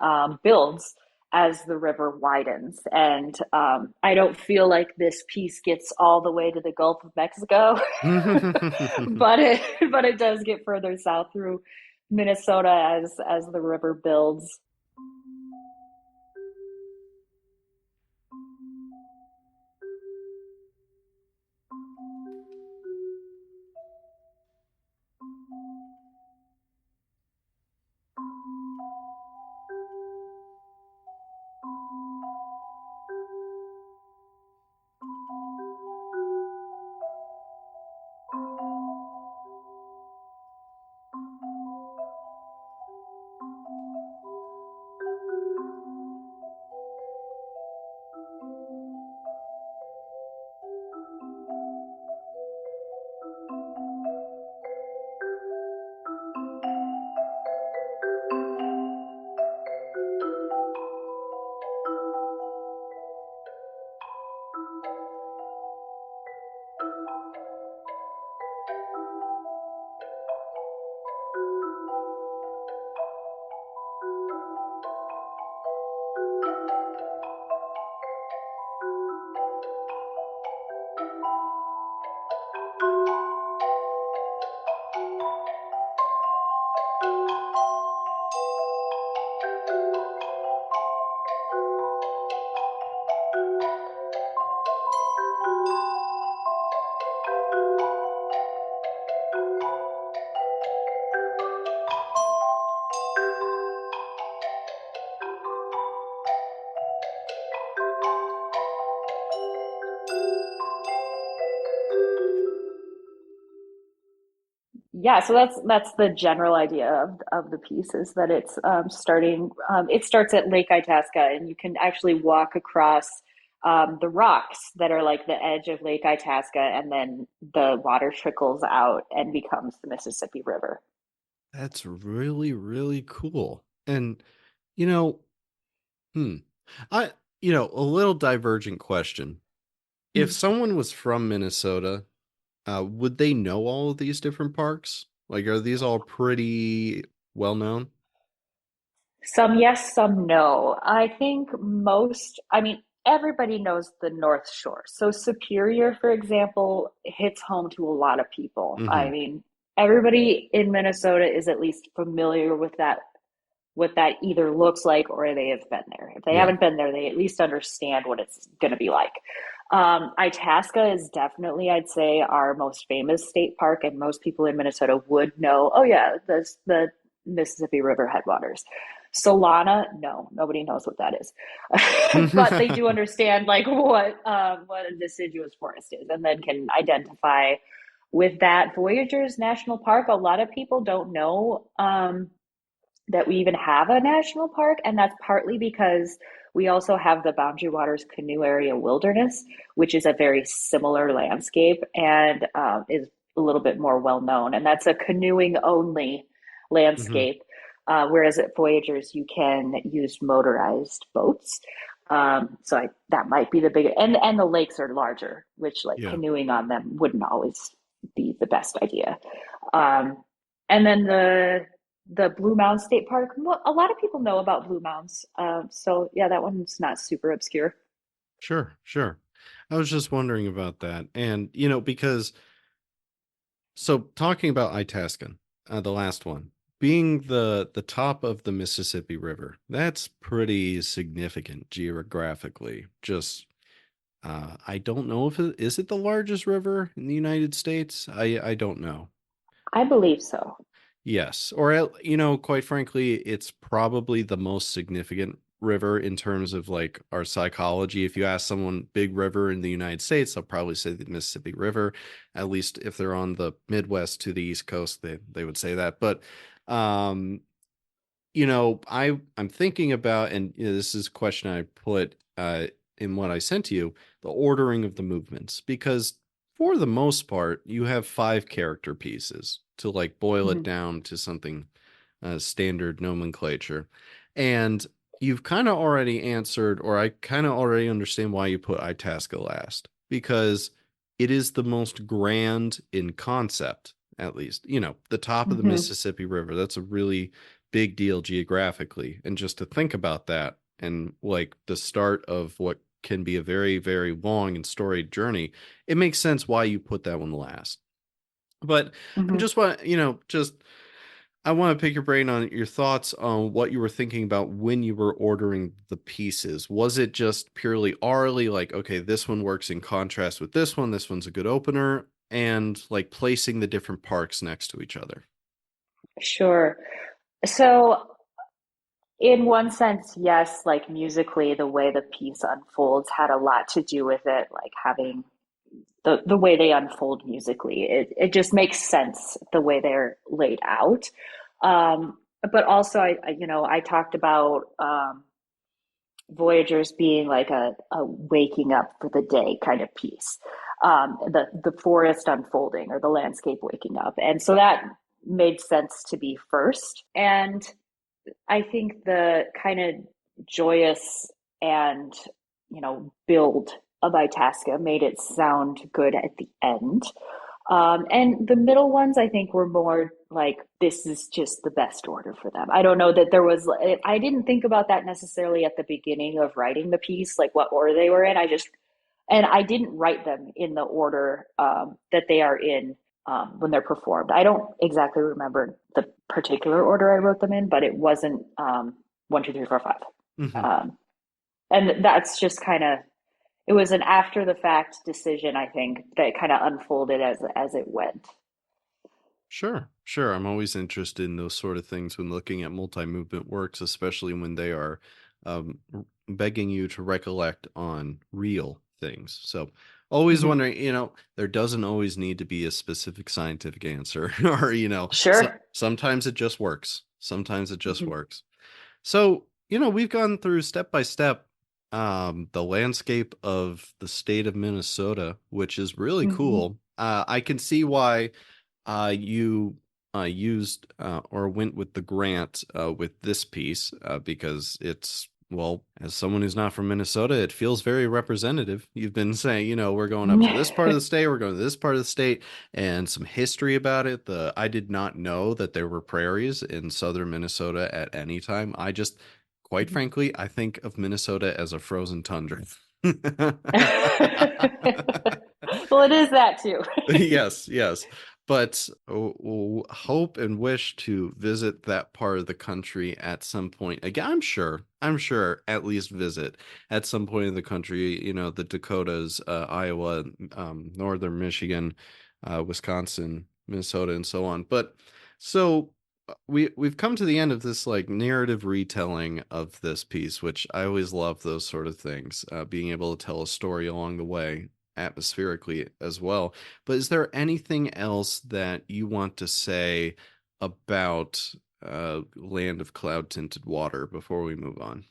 B: builds as the river widens. And I don't feel like this piece gets all the way to the Gulf of Mexico, but it but it does get further south through Minnesota as the river builds. Yeah, so that's the general idea of the piece is that it's starting. It starts at Lake Itasca, and you can actually walk across the rocks that are like the edge of Lake Itasca, and then the water trickles out and becomes the Mississippi River.
A: That's really, really cool. And, you know, hmm, I, a little divergent question. If
B: Mm.
A: someone was from Minnesota, would they know all of these different parks? Like, are these all pretty well known?
B: Some yes, some no. I think I mean, everybody knows the North Shore. So Superior, for example, hits home to a lot of people.
A: Mm-hmm.
B: I mean, everybody in Minnesota is at least familiar with that, what that either looks like or they have been there. If they
A: Yeah.
B: haven't been there, they at least understand what it's going to be like. Itasca is definitely, I'd say, our most famous state park, and most people in Minnesota would know. Oh yeah, the Mississippi River headwaters. Solana, no, nobody knows what that is, but they do understand like what a deciduous forest is, and then can identify with that. Voyageurs National Park. A lot of people don't know that we even have a national park, and that's partly because we also have the Boundary Waters Canoe Area Wilderness, which is a very similar landscape and is a little bit more well known. And that's a canoeing only
A: Mm-hmm.
B: landscape, whereas at Voyagers you can use motorized boats. That might be the big, and the lakes are larger, which like
A: Yeah.
B: canoeing on them wouldn't always be the best idea. Um, and then the Blue Mounds State Park. Well, a lot of people know about Blue Mounds. So yeah, that one's not super obscure.
A: Sure, sure. I was just wondering about that. And, because so talking about Itasca, the last one, being the top of the Mississippi River, that's pretty significant geographically. Just I don't know if it is it the largest river in the United States. I don't know.
B: I believe so.
A: Yes, or quite frankly, it's probably the most significant river in terms of like our psychology. If you ask someone big river in the United States, they'll probably say the Mississippi River. At least if they're on the Midwest to the East Coast, they would say that. But um, I'm thinking about, and this is a question I put in what I sent to you, the ordering of the movements, because for the most part, you have five character pieces to like boil it
B: Mhm.
A: down to something standard nomenclature. And you've kind of already answered, or I kind of already understand why you put Itasca last, because it is the most grand in concept, at least. The top of the
B: Mhm.
A: Mississippi River. That's a really big deal geographically. And just to think about that and like the start of what can be a very, very long and storied journey, it makes sense why you put that one last. But I'm
B: Mhm.
A: just want, just I want to pick your brain on your thoughts on what you were thinking about when you were ordering the pieces. Was it just purely aurally, like, okay, this one works in contrast with this one's a good opener, and like placing the different parks next to each other?
B: Sure. So in one sense, yes, like musically, the way the piece unfolds had a lot to do with it, like having the way they unfold musically. It just makes sense the way they're laid out. But also, I talked about Voyagers being like a waking up for the day kind of piece, the forest unfolding or the landscape waking up, and so that made sense to be first. And I think the kind of joyous and build of Itasca made it sound good at the end. And the middle ones, I think, were more like this is just the best order for them. I don't know that there was, I didn't think about that necessarily at the beginning of writing the piece, like what order they were in. And I didn't write them in the order that they are in when they're performed. I don't exactly remember the particular order I wrote them in, but it wasn't one, two, three, four, five.
A: Hmm.
B: Um, and that's just kind of it was an after the fact decision, I think, that kind of unfolded as it went.
A: Sure, sure. I'm always interested in those sort of things when looking at multi-movement works, especially when they are begging you to recollect on real things. So always
B: Hmm.
A: wondering, there doesn't always need to be a specific scientific answer, or,
B: Sure.
A: sometimes it just works. Sometimes it just
B: Hmm.
A: works. So, we've gone through step by step the landscape of the state of Minnesota, which is really
B: Hmm.
A: cool. I can see why you used or went with the grant with this piece because it's, well, as someone who's not from Minnesota, it feels very representative. You've been saying, we're going up to this part of the state, we're going to this part of the state, and some history about it. I did not know that there were prairies in southern Minnesota at any time. Quite frankly, I think of Minnesota as a frozen tundra.
B: Well, it is that too.
A: Yes, yes. But hope and wish to visit that part of the country at some point. Again, I'm sure at least visit at some point in the country, the Dakotas, Iowa, northern Michigan, Wisconsin, Minnesota, and so on. But so we've come to the end of this like narrative retelling of this piece, which I always love those sort of things, being able to tell a story along the way atmospherically as well. But is there anything else that you want to say about Land of Cloud Tinted-Water before we move on?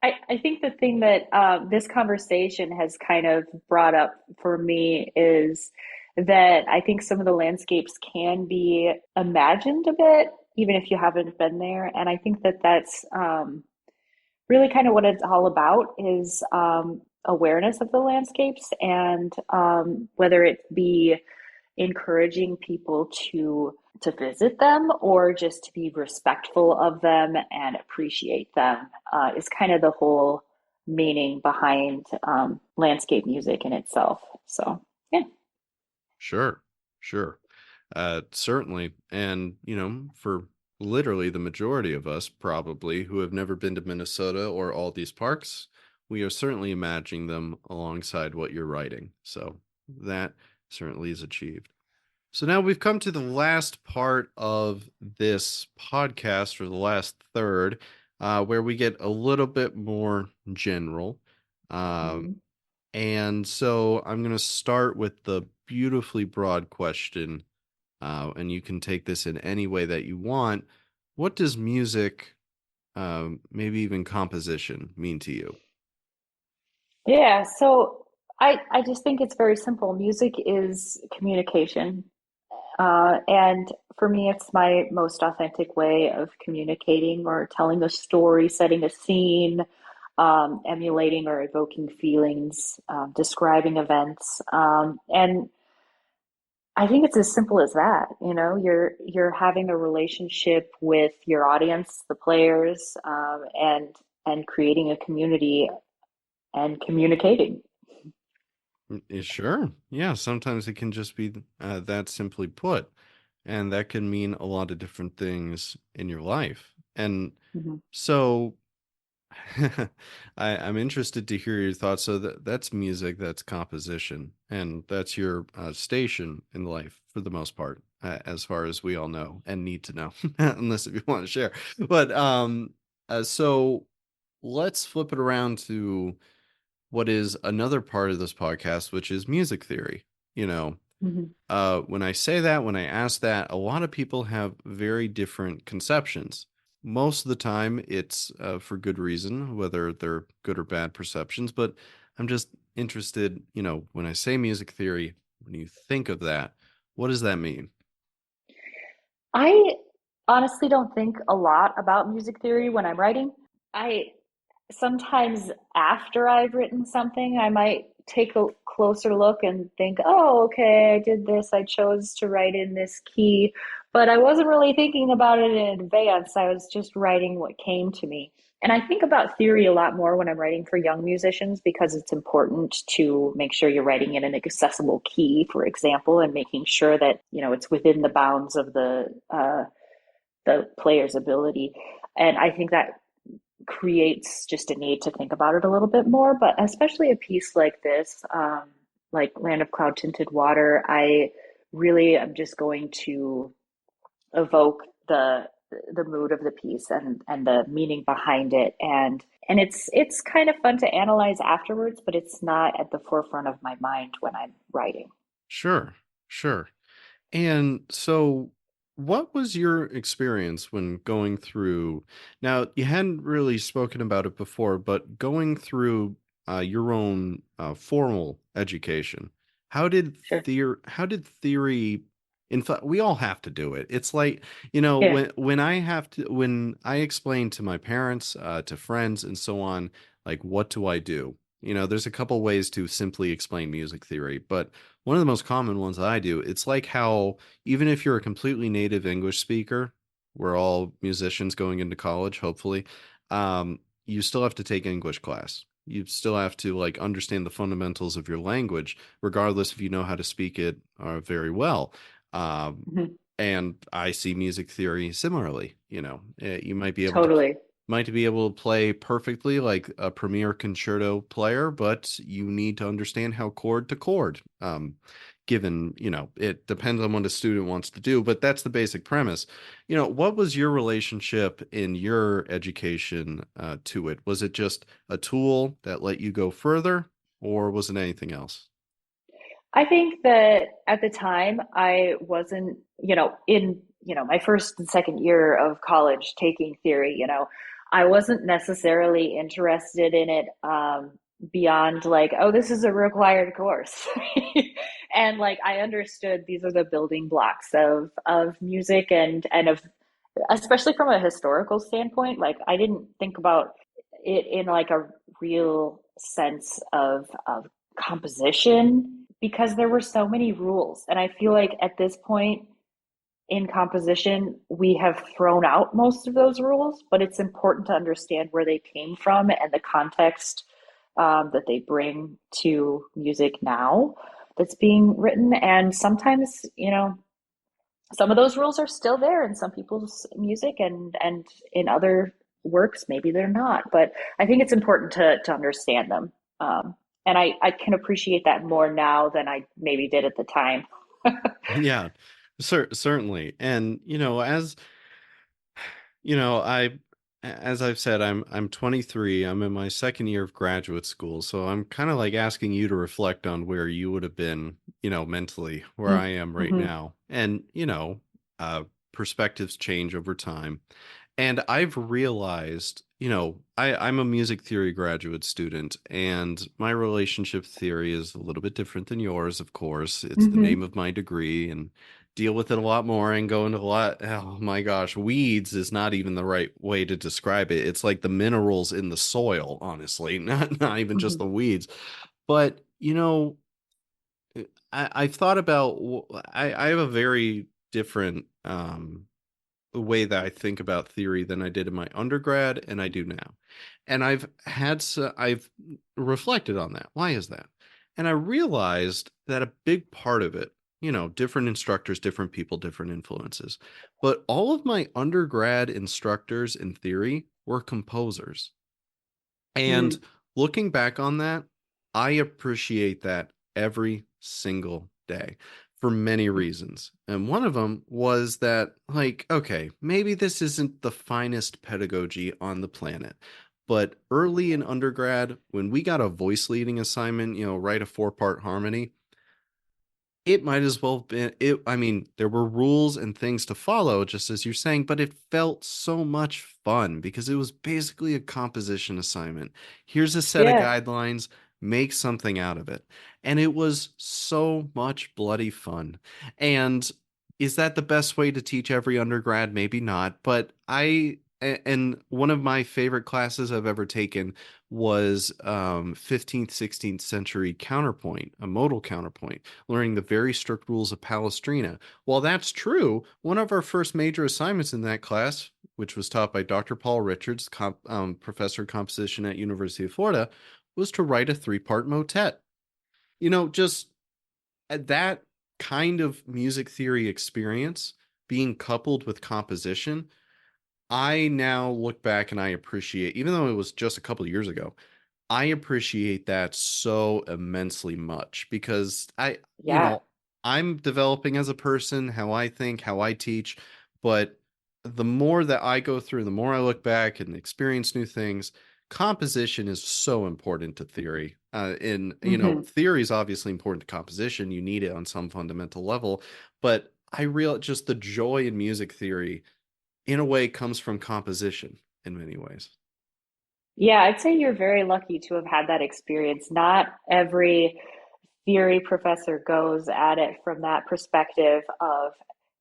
B: I think the thing that this conversation has kind of brought up for me is that I think some of the landscapes can be imagined a bit, even if you haven't been there. And I think that that's really kind of what it's all about is awareness of the landscapes and whether it be encouraging people to visit them or just to be respectful of them and appreciate them is kind of the whole meaning behind landscape music in itself. So yeah.
A: Sure, sure. Certainly. And, for literally the majority of us, probably, who have never been to Minnesota or all these parks, we are certainly imagining them alongside what you're writing. So that certainly is achieved. So now we've come to the last part of this podcast, or the last third, where we get a little bit more general. Um,
B: Mhm.
A: and so I'm going to start with the beautifully broad question, and you can take this in any way that you want. What does music, maybe even composition, mean to you?
B: Yeah, so I just think it's very simple. Music is communication. And for me, it's my most authentic way of communicating or telling a story, setting a scene, emulating or evoking feelings, describing events. And I think it's as simple as that. You're having a relationship with your audience, the players, and creating a community and communicating.
A: Sure. Yeah, sometimes it can just be that simply put, and that can mean a lot of different things in your life. And
B: Mhm.
A: so I'm interested to hear your thoughts. So that's music, that's composition, and that's your station in life for the most part, as far as we all know and need to know, unless if you want to share. But so let's flip it around to what is another part of this podcast, which is music theory. You know,
B: Mhm.
A: when I say that, when I ask that, a lot of people have very different conceptions. Most of the time, it's for good reason, whether they're good or bad perceptions. But I'm just interested, when I say music theory, when you think of that, what does that mean?
B: I honestly don't think a lot about music theory when I'm writing. I sometimes after I've written something, I might take a closer look and think, oh, okay, I did this. I chose to write in this key, but I wasn't really thinking about it in advance. I was just writing what came to me. And I think about theory a lot more when I'm writing for young musicians because it's important to make sure you're writing in an accessible key, for example, and making sure that, it's within the bounds of the player's ability. And I think that creates just a need to think about it a little bit more. But especially a piece like this, like Land of Cloud Tinted Water, I really am just going to evoke the mood of the piece and the meaning behind it, and it's kind of fun to analyze afterwards, but it's not at the forefront of my mind when I'm writing.
A: Sure, sure. And so, what was your experience when going through? Now, you hadn't really spoken about it before, but going through your own formal education,
B: Sure.
A: how did theory? In fact, we all have to do it. It's like,
B: Yeah.
A: when I explain to my parents, to friends, and so on, like, what do I do? There's a couple ways to simply explain music theory, but one of the most common ones I do, it's like how even if you're a completely native English speaker, we're all musicians going into college, hopefully, you still have to take English class. You still have to like understand the fundamentals of your language, regardless if you know how to speak it very well. Um,
B: Mhm.
A: and I see music theory similarly. You
B: Totally.
A: might be able to play perfectly like a premier concerto player, but you need to understand how chord to chord. Given, it depends on what a student wants to do, but that's the basic premise. What was your relationship in your education to it? Was it just a tool that let you go further, or was it anything else?
B: I think that at the time I wasn't, in, my first and second year of college taking theory, I wasn't necessarily interested in it beyond like, oh, this is a required course. And like I understood these are the building blocks of music and of especially from a historical standpoint, like I didn't think about it in like a real sense of composition because there were so many rules. And I feel like at this point in composition, we have thrown out most of those rules, but it's important to understand where they came from and the context that they bring to music now that's being written. And sometimes, some of those rules are still there in some people's music and in other works maybe they're not, but I think it's important to understand them, and I can appreciate that more now than I maybe did at the time.
A: Yeah, certainly. And as I've said, I'm 23. I'm in my second year of graduate school, so I'm kind of like asking you to reflect on where you would have been, mentally, where I am right
B: Mm-hmm.
A: now. And, uh, perspectives change over time. And I've realized, I'm a music theory graduate student, and my relationship theory is a little bit different than yours, of course. It's the name
B: Mm-hmm.
A: of my degree and deal with it a lot more and go into a lot. Oh my gosh, weeds is not even the right way to describe it. It's like the minerals in the soil, honestly, not even just
B: Mm-hmm.
A: the weeds. But, I've thought about, I have a very different, the way that I think about theory than I did in my undergrad and I do now. And I've reflected on that. Why is that? And I realized that a big part of it, different instructors, different people, different influences. But all of my undergrad instructors in theory were composers. And looking back on that, I appreciate that every single day for many reasons. And one of them was that, like, okay, maybe this isn't the finest pedagogy on the planet. But early in undergrad, when we got a voice leading assignment, write a four-part harmony, it might as well have been it. I mean, there were rules and things to follow, just as you're saying, but it felt so much fun because it was basically a composition assignment. Here's a set of
B: Yeah.
A: guidelines, make something out of it. And it was so much bloody fun. And is that the best way to teach every undergrad? Maybe not, but and one of my favorite classes I've ever taken was 15th, 16th century counterpoint, a modal counterpoint, learning the very strict rules of Palestrina. While that's true, one of our first major assignments in that class, which was taught by Dr. Paul Richards, professor of composition at University of Florida, was to write a three-part motet. Just that kind of music theory experience being coupled with composition, I now look back and I appreciate, even though it was just a couple of years ago, I appreciate that so immensely much because
B: Yeah.
A: I'm developing as a person, how I think, how I teach, but the more that I go through, the more I look back and experience new things, composition is so important to theory.
B: Hmm.
A: Theory is obviously important to composition. You need it on some fundamental level, but I real just the joy in music theory, in a way, comes from composition in many ways.
B: Yeah, I'd say you're very lucky to have had that experience. Not every theory professor goes at it from that perspective of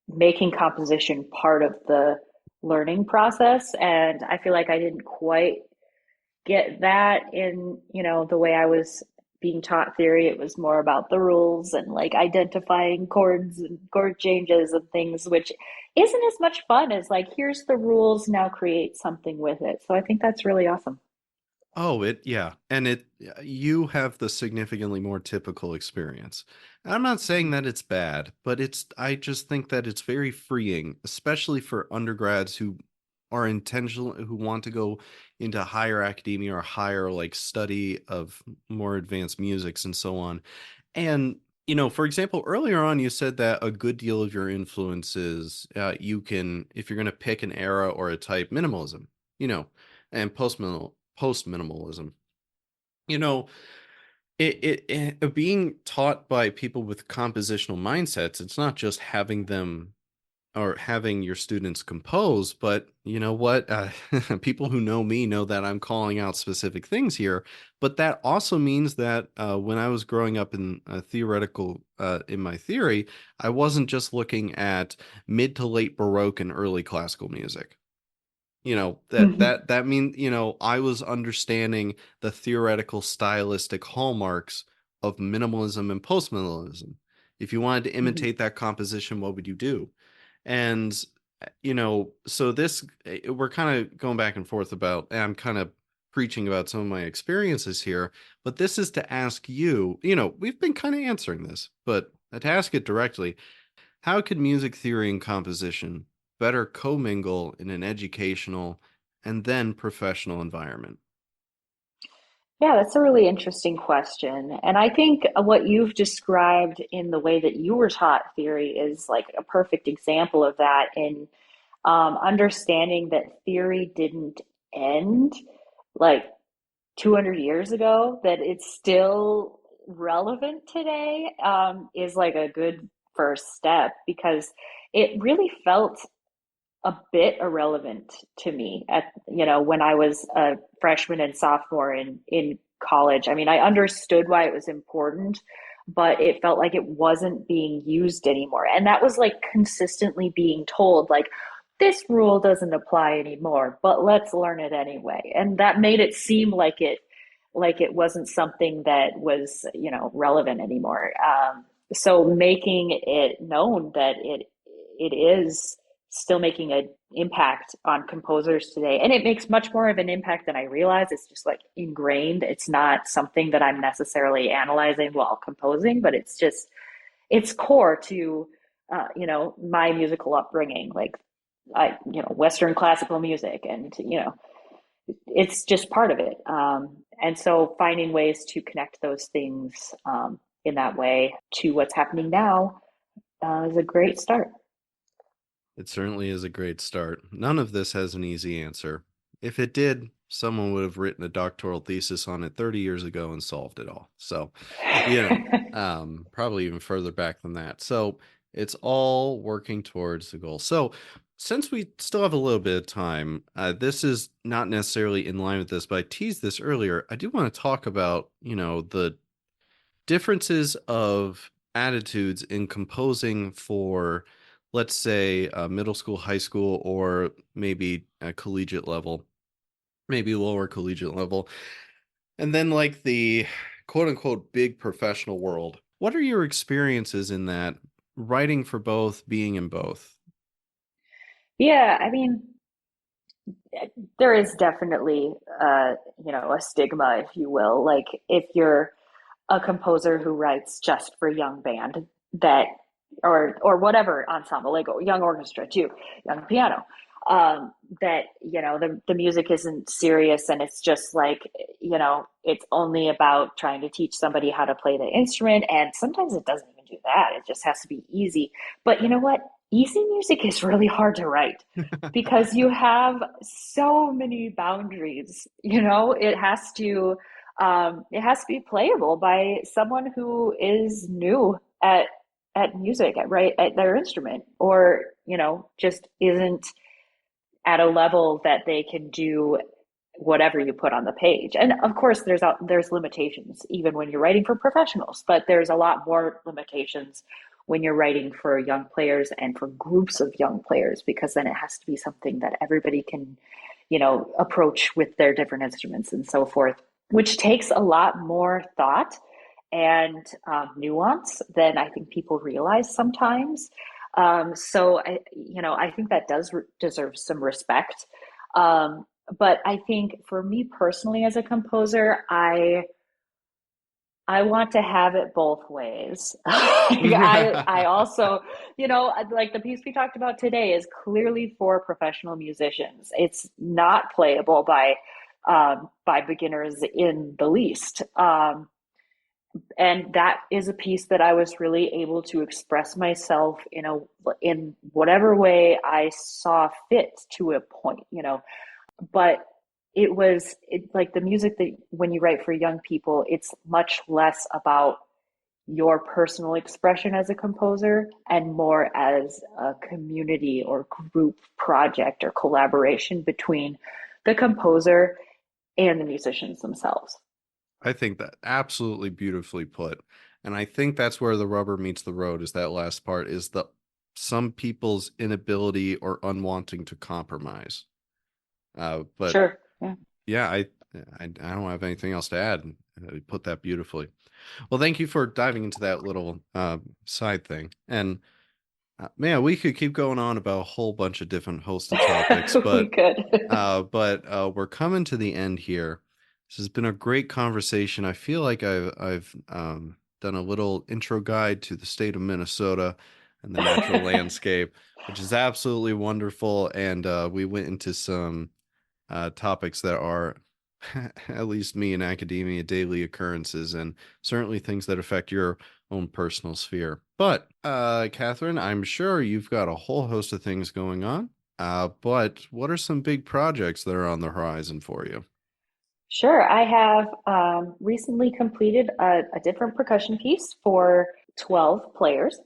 B: making composition part of the learning process. And I feel like I didn't quite get that in, the way I was being taught theory. It was more about the rules and like identifying chords and chord changes and things, which isn't as much fun as like, here's the rules, now create something with it. So I think that's really awesome.
A: Oh, yeah. And you have the significantly more typical experience. And I'm not saying
B: Mhm.
A: that it's bad, but I just think that it's very freeing, especially for undergrads who are intentional, who want to go into higher academia or higher like study of more advanced musics and so on. And, for example, earlier on, you said that a good deal of your influences, you can, if you're going to pick an era or a type, minimalism, you know, and post minimalism. You know, being taught by people with compositional mindsets, it's not just having them or having your students compose, but you know what? People who know me know that I'm calling out specific things here. But that also means that when I was growing up in in my theory, I wasn't just looking at mid to late Baroque and early classical music. That means, I was understanding the theoretical stylistic hallmarks of minimalism and postminimalism. If you wanted to
B: Mhm.
A: imitate that composition, what would you do? And so we're kind of going back and forth about, and I'm kind of preaching about some of my experiences here, but this is to ask you, we've been kind of answering this, but to ask it directly, how could music theory and composition better commingle in an educational and then professional environment?
B: Yeah, that's a really interesting question. And I think what you've described in the way that you were taught theory is like a perfect example of that in understanding that theory didn't end like 200 years ago, that it's still relevant today, is like a good first step because it really felt a bit irrelevant to me at when I was a freshman and sophomore in college. I mean, I understood why it was important, but it felt like it wasn't being used anymore. And that was like consistently being told like this rule doesn't apply anymore, but let's learn it anyway. And that made it seem like it wasn't something that was, relevant anymore. So making it known that it is still making an impact on composers today. And it makes much more of an impact than I realize. It's just like ingrained. It's not something that I'm necessarily analyzing while composing, but it's core to, my musical upbringing. Like, Western classical music, and, it's just part of it. And so finding ways to connect those things in that way to what's happening now is a great start.
A: It certainly is a great start. None of this has an easy answer. If it did, someone would have written a doctoral thesis on it 30 years ago and solved it all. So, probably even further back than that. So, it's all working towards the goal. So, since we still have a little bit of time, this is not necessarily in line with this, but I teased this earlier. I do want to talk about, the differences of attitudes in composing for, let's say, middle school, high school, or maybe a collegiate level, maybe lower collegiate level, and then like the quote unquote big professional world. What are your experiences in that, writing for both, being in both?
B: Yeah, I mean, there is definitely, a stigma, if you will. Like if you're a composer who writes just for young band that, or whatever ensemble, like young orchestra too, young piano, that, the music isn't serious and it's just like, it's only about trying to teach somebody how to play the instrument. And sometimes it doesn't even do that. It just has to be easy. But you know what? easy music is really hard to write because you have so many boundaries. It has to be playable by someone who is new at music, at their instrument, or just isn't at a level that they can do whatever you put on the page. And of course, there's limitations even when you're writing for professionals, but there's a lot more limitations when you're writing for young players and for groups of young players, because then it has to be something that everybody can, approach with their different instruments and so forth, which takes a lot more thought and nuance than I think people realize sometimes. So I think that does deserve some respect. But I think for me personally as a composer, I want to have it both ways. I also, like the piece we talked about today is clearly for professional musicians. It's not playable by beginners in the least. And that is a piece that I was really able to express myself in whatever way I saw fit to a point. But like the music that when you write for young people, it's much less about your personal expression as a composer and more as a community or group project or collaboration between the composer and the musicians themselves.
A: I think that absolutely beautifully put. And I think that's where the rubber meets the road is that last part is the some people's inability or unwanting to compromise. But
B: Sure. Yeah.
A: yeah, I don't have anything else to add. You put that beautifully. Well, thank you for diving into that little side thing. And man, we could keep going on about a whole bunch of different hosted topics,
B: We
A: but
B: could.
A: we're coming to the end here. This has been a great conversation. I feel like I've done a little intro guide to the state of Minnesota and the natural landscape, which is absolutely wonderful. And we went into some topics that are, at least me in academia, daily occurrences, and certainly things that affect your own personal sphere. But, Catherine, I'm sure you've got a whole host of things going on. But what are some big projects that are on the horizon for you?
B: Sure. I have recently completed a different percussion piece for 12 players.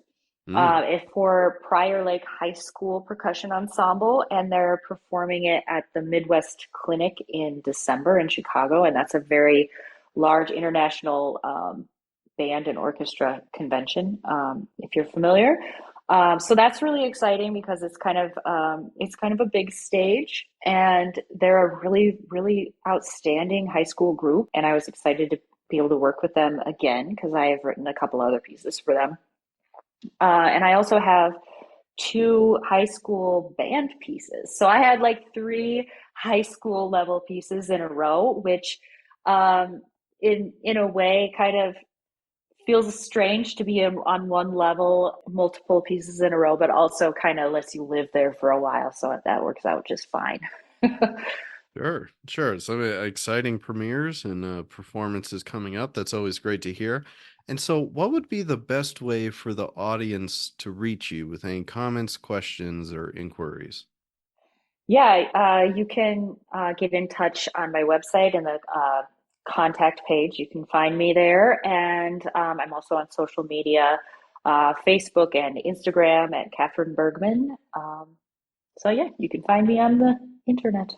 A: Mm,
B: It's for Prior Lake High School Percussion Ensemble, and they're performing it at the Midwest Clinic in December in Chicago. And that's a very large international band and orchestra convention, if you're familiar. So that's really exciting because it's kind of a big stage, and they're a really really outstanding high school group, and I was excited to be able to work with them again because I have written a couple other pieces for them. And I also have two high school band pieces. So I had like three high school level pieces in a row, which in a way kind of feels strange to be on one level, multiple pieces in a row, but also kind of lets you live there for a while. So that works out just fine.
A: sure, sure. Some exciting premieres and performances coming up. That's always great to hear. And so, what would be the best way for the audience to reach you with any comments, questions, or inquiries?
B: Yeah, you can get in touch on my website and the contact page. You can find me there. And I'm also on social media, Facebook and Instagram at Katherine Bergman. So, yeah, you can find me on the internet.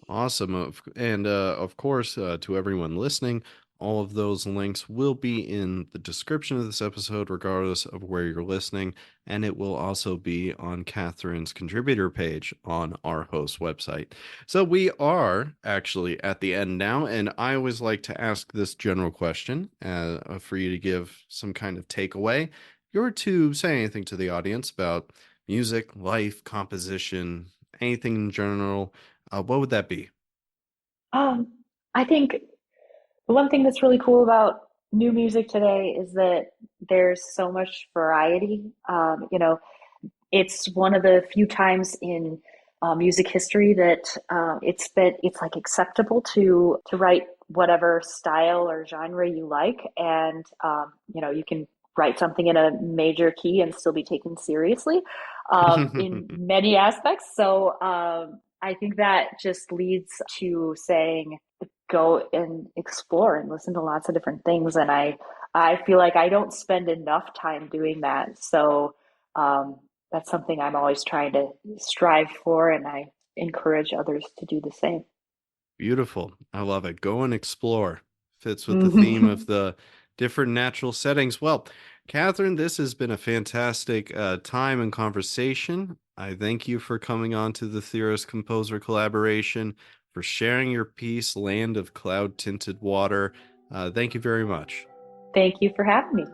A: Awesome. And of course, to everyone listening, all of those links will be in the description of this episode, regardless of where you're listening. And it will also be on Catherine's contributor page on our host website. So we are actually at the end now. And I always like to ask this general question for you to give some kind of takeaway. If you were to say anything to the audience about music, life, composition, anything in general, what would that be?
B: Um, I think the one thing that's really cool about new music today is that there's so much variety. It's one of the few times in music history that it's like acceptable to write whatever style or genre you like, and you can write something in a major key and still be taken seriously. in many aspects. So I think that just leads to saying, go and explore and listen to lots of different things. And I feel like I don't spend enough time doing that. So um, that's something I'm always trying to strive for, and I encourage others to do the same.
A: Beautiful. I love it. Go and explore. Fits with the theme of
B: Mhm.
A: the different natural settings. Well, Catherine, this has been a fantastic time and conversation. I thank you for coming on to the Theorist Composer Collaboration, for sharing your piece, Land of Cloud Tinted-Water. Thank you very much.
B: Thank you for having me.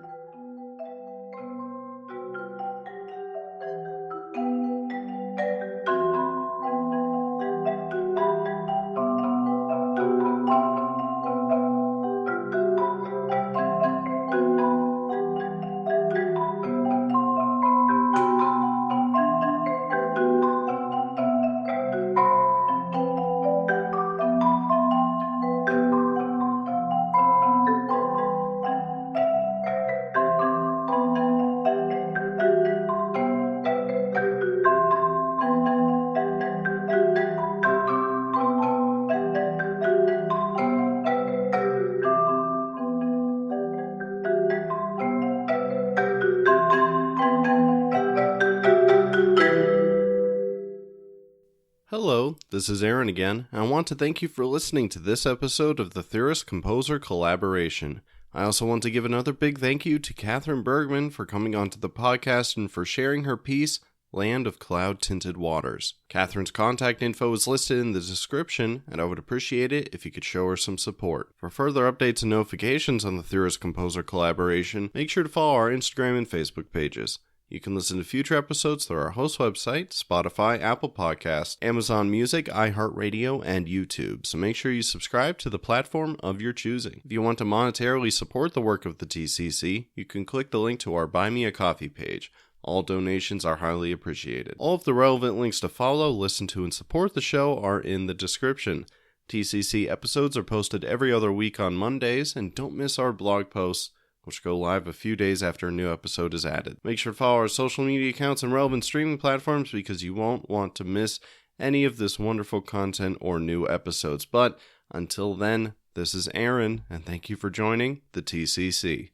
A: Hello, this is Aaron again, and I want to thank you for listening to this episode of the Theorist Composer Collaboration. I also want to give another big thank you to Katherine Bergman for coming onto the podcast and for sharing her piece, Land of Cloud Tinted-Waters. Catherine's contact info is listed in the description, and I would appreciate it if you could show her some support. For further updates and notifications on the Theorist Composer Collaboration, make sure to follow our Instagram and Facebook pages. You can listen to future episodes through our host website, Spotify, Apple Podcasts, Amazon Music, iHeartRadio, and YouTube, so make sure you subscribe to the platform of your choosing. If you want to monetarily support the work of the TCC, you can click the link to our Buy Me a Coffee page. All donations are highly appreciated. All of the relevant links to follow, listen to, and support the show are in the description. TCC episodes are posted every other week on Mondays, and don't miss our blog posts, which go live a few days after a new episode is added. Make sure to follow our social media accounts and relevant streaming platforms because you won't want to miss any of this wonderful content or new episodes. But until then, this is Aaron, and thank you for joining the TCC.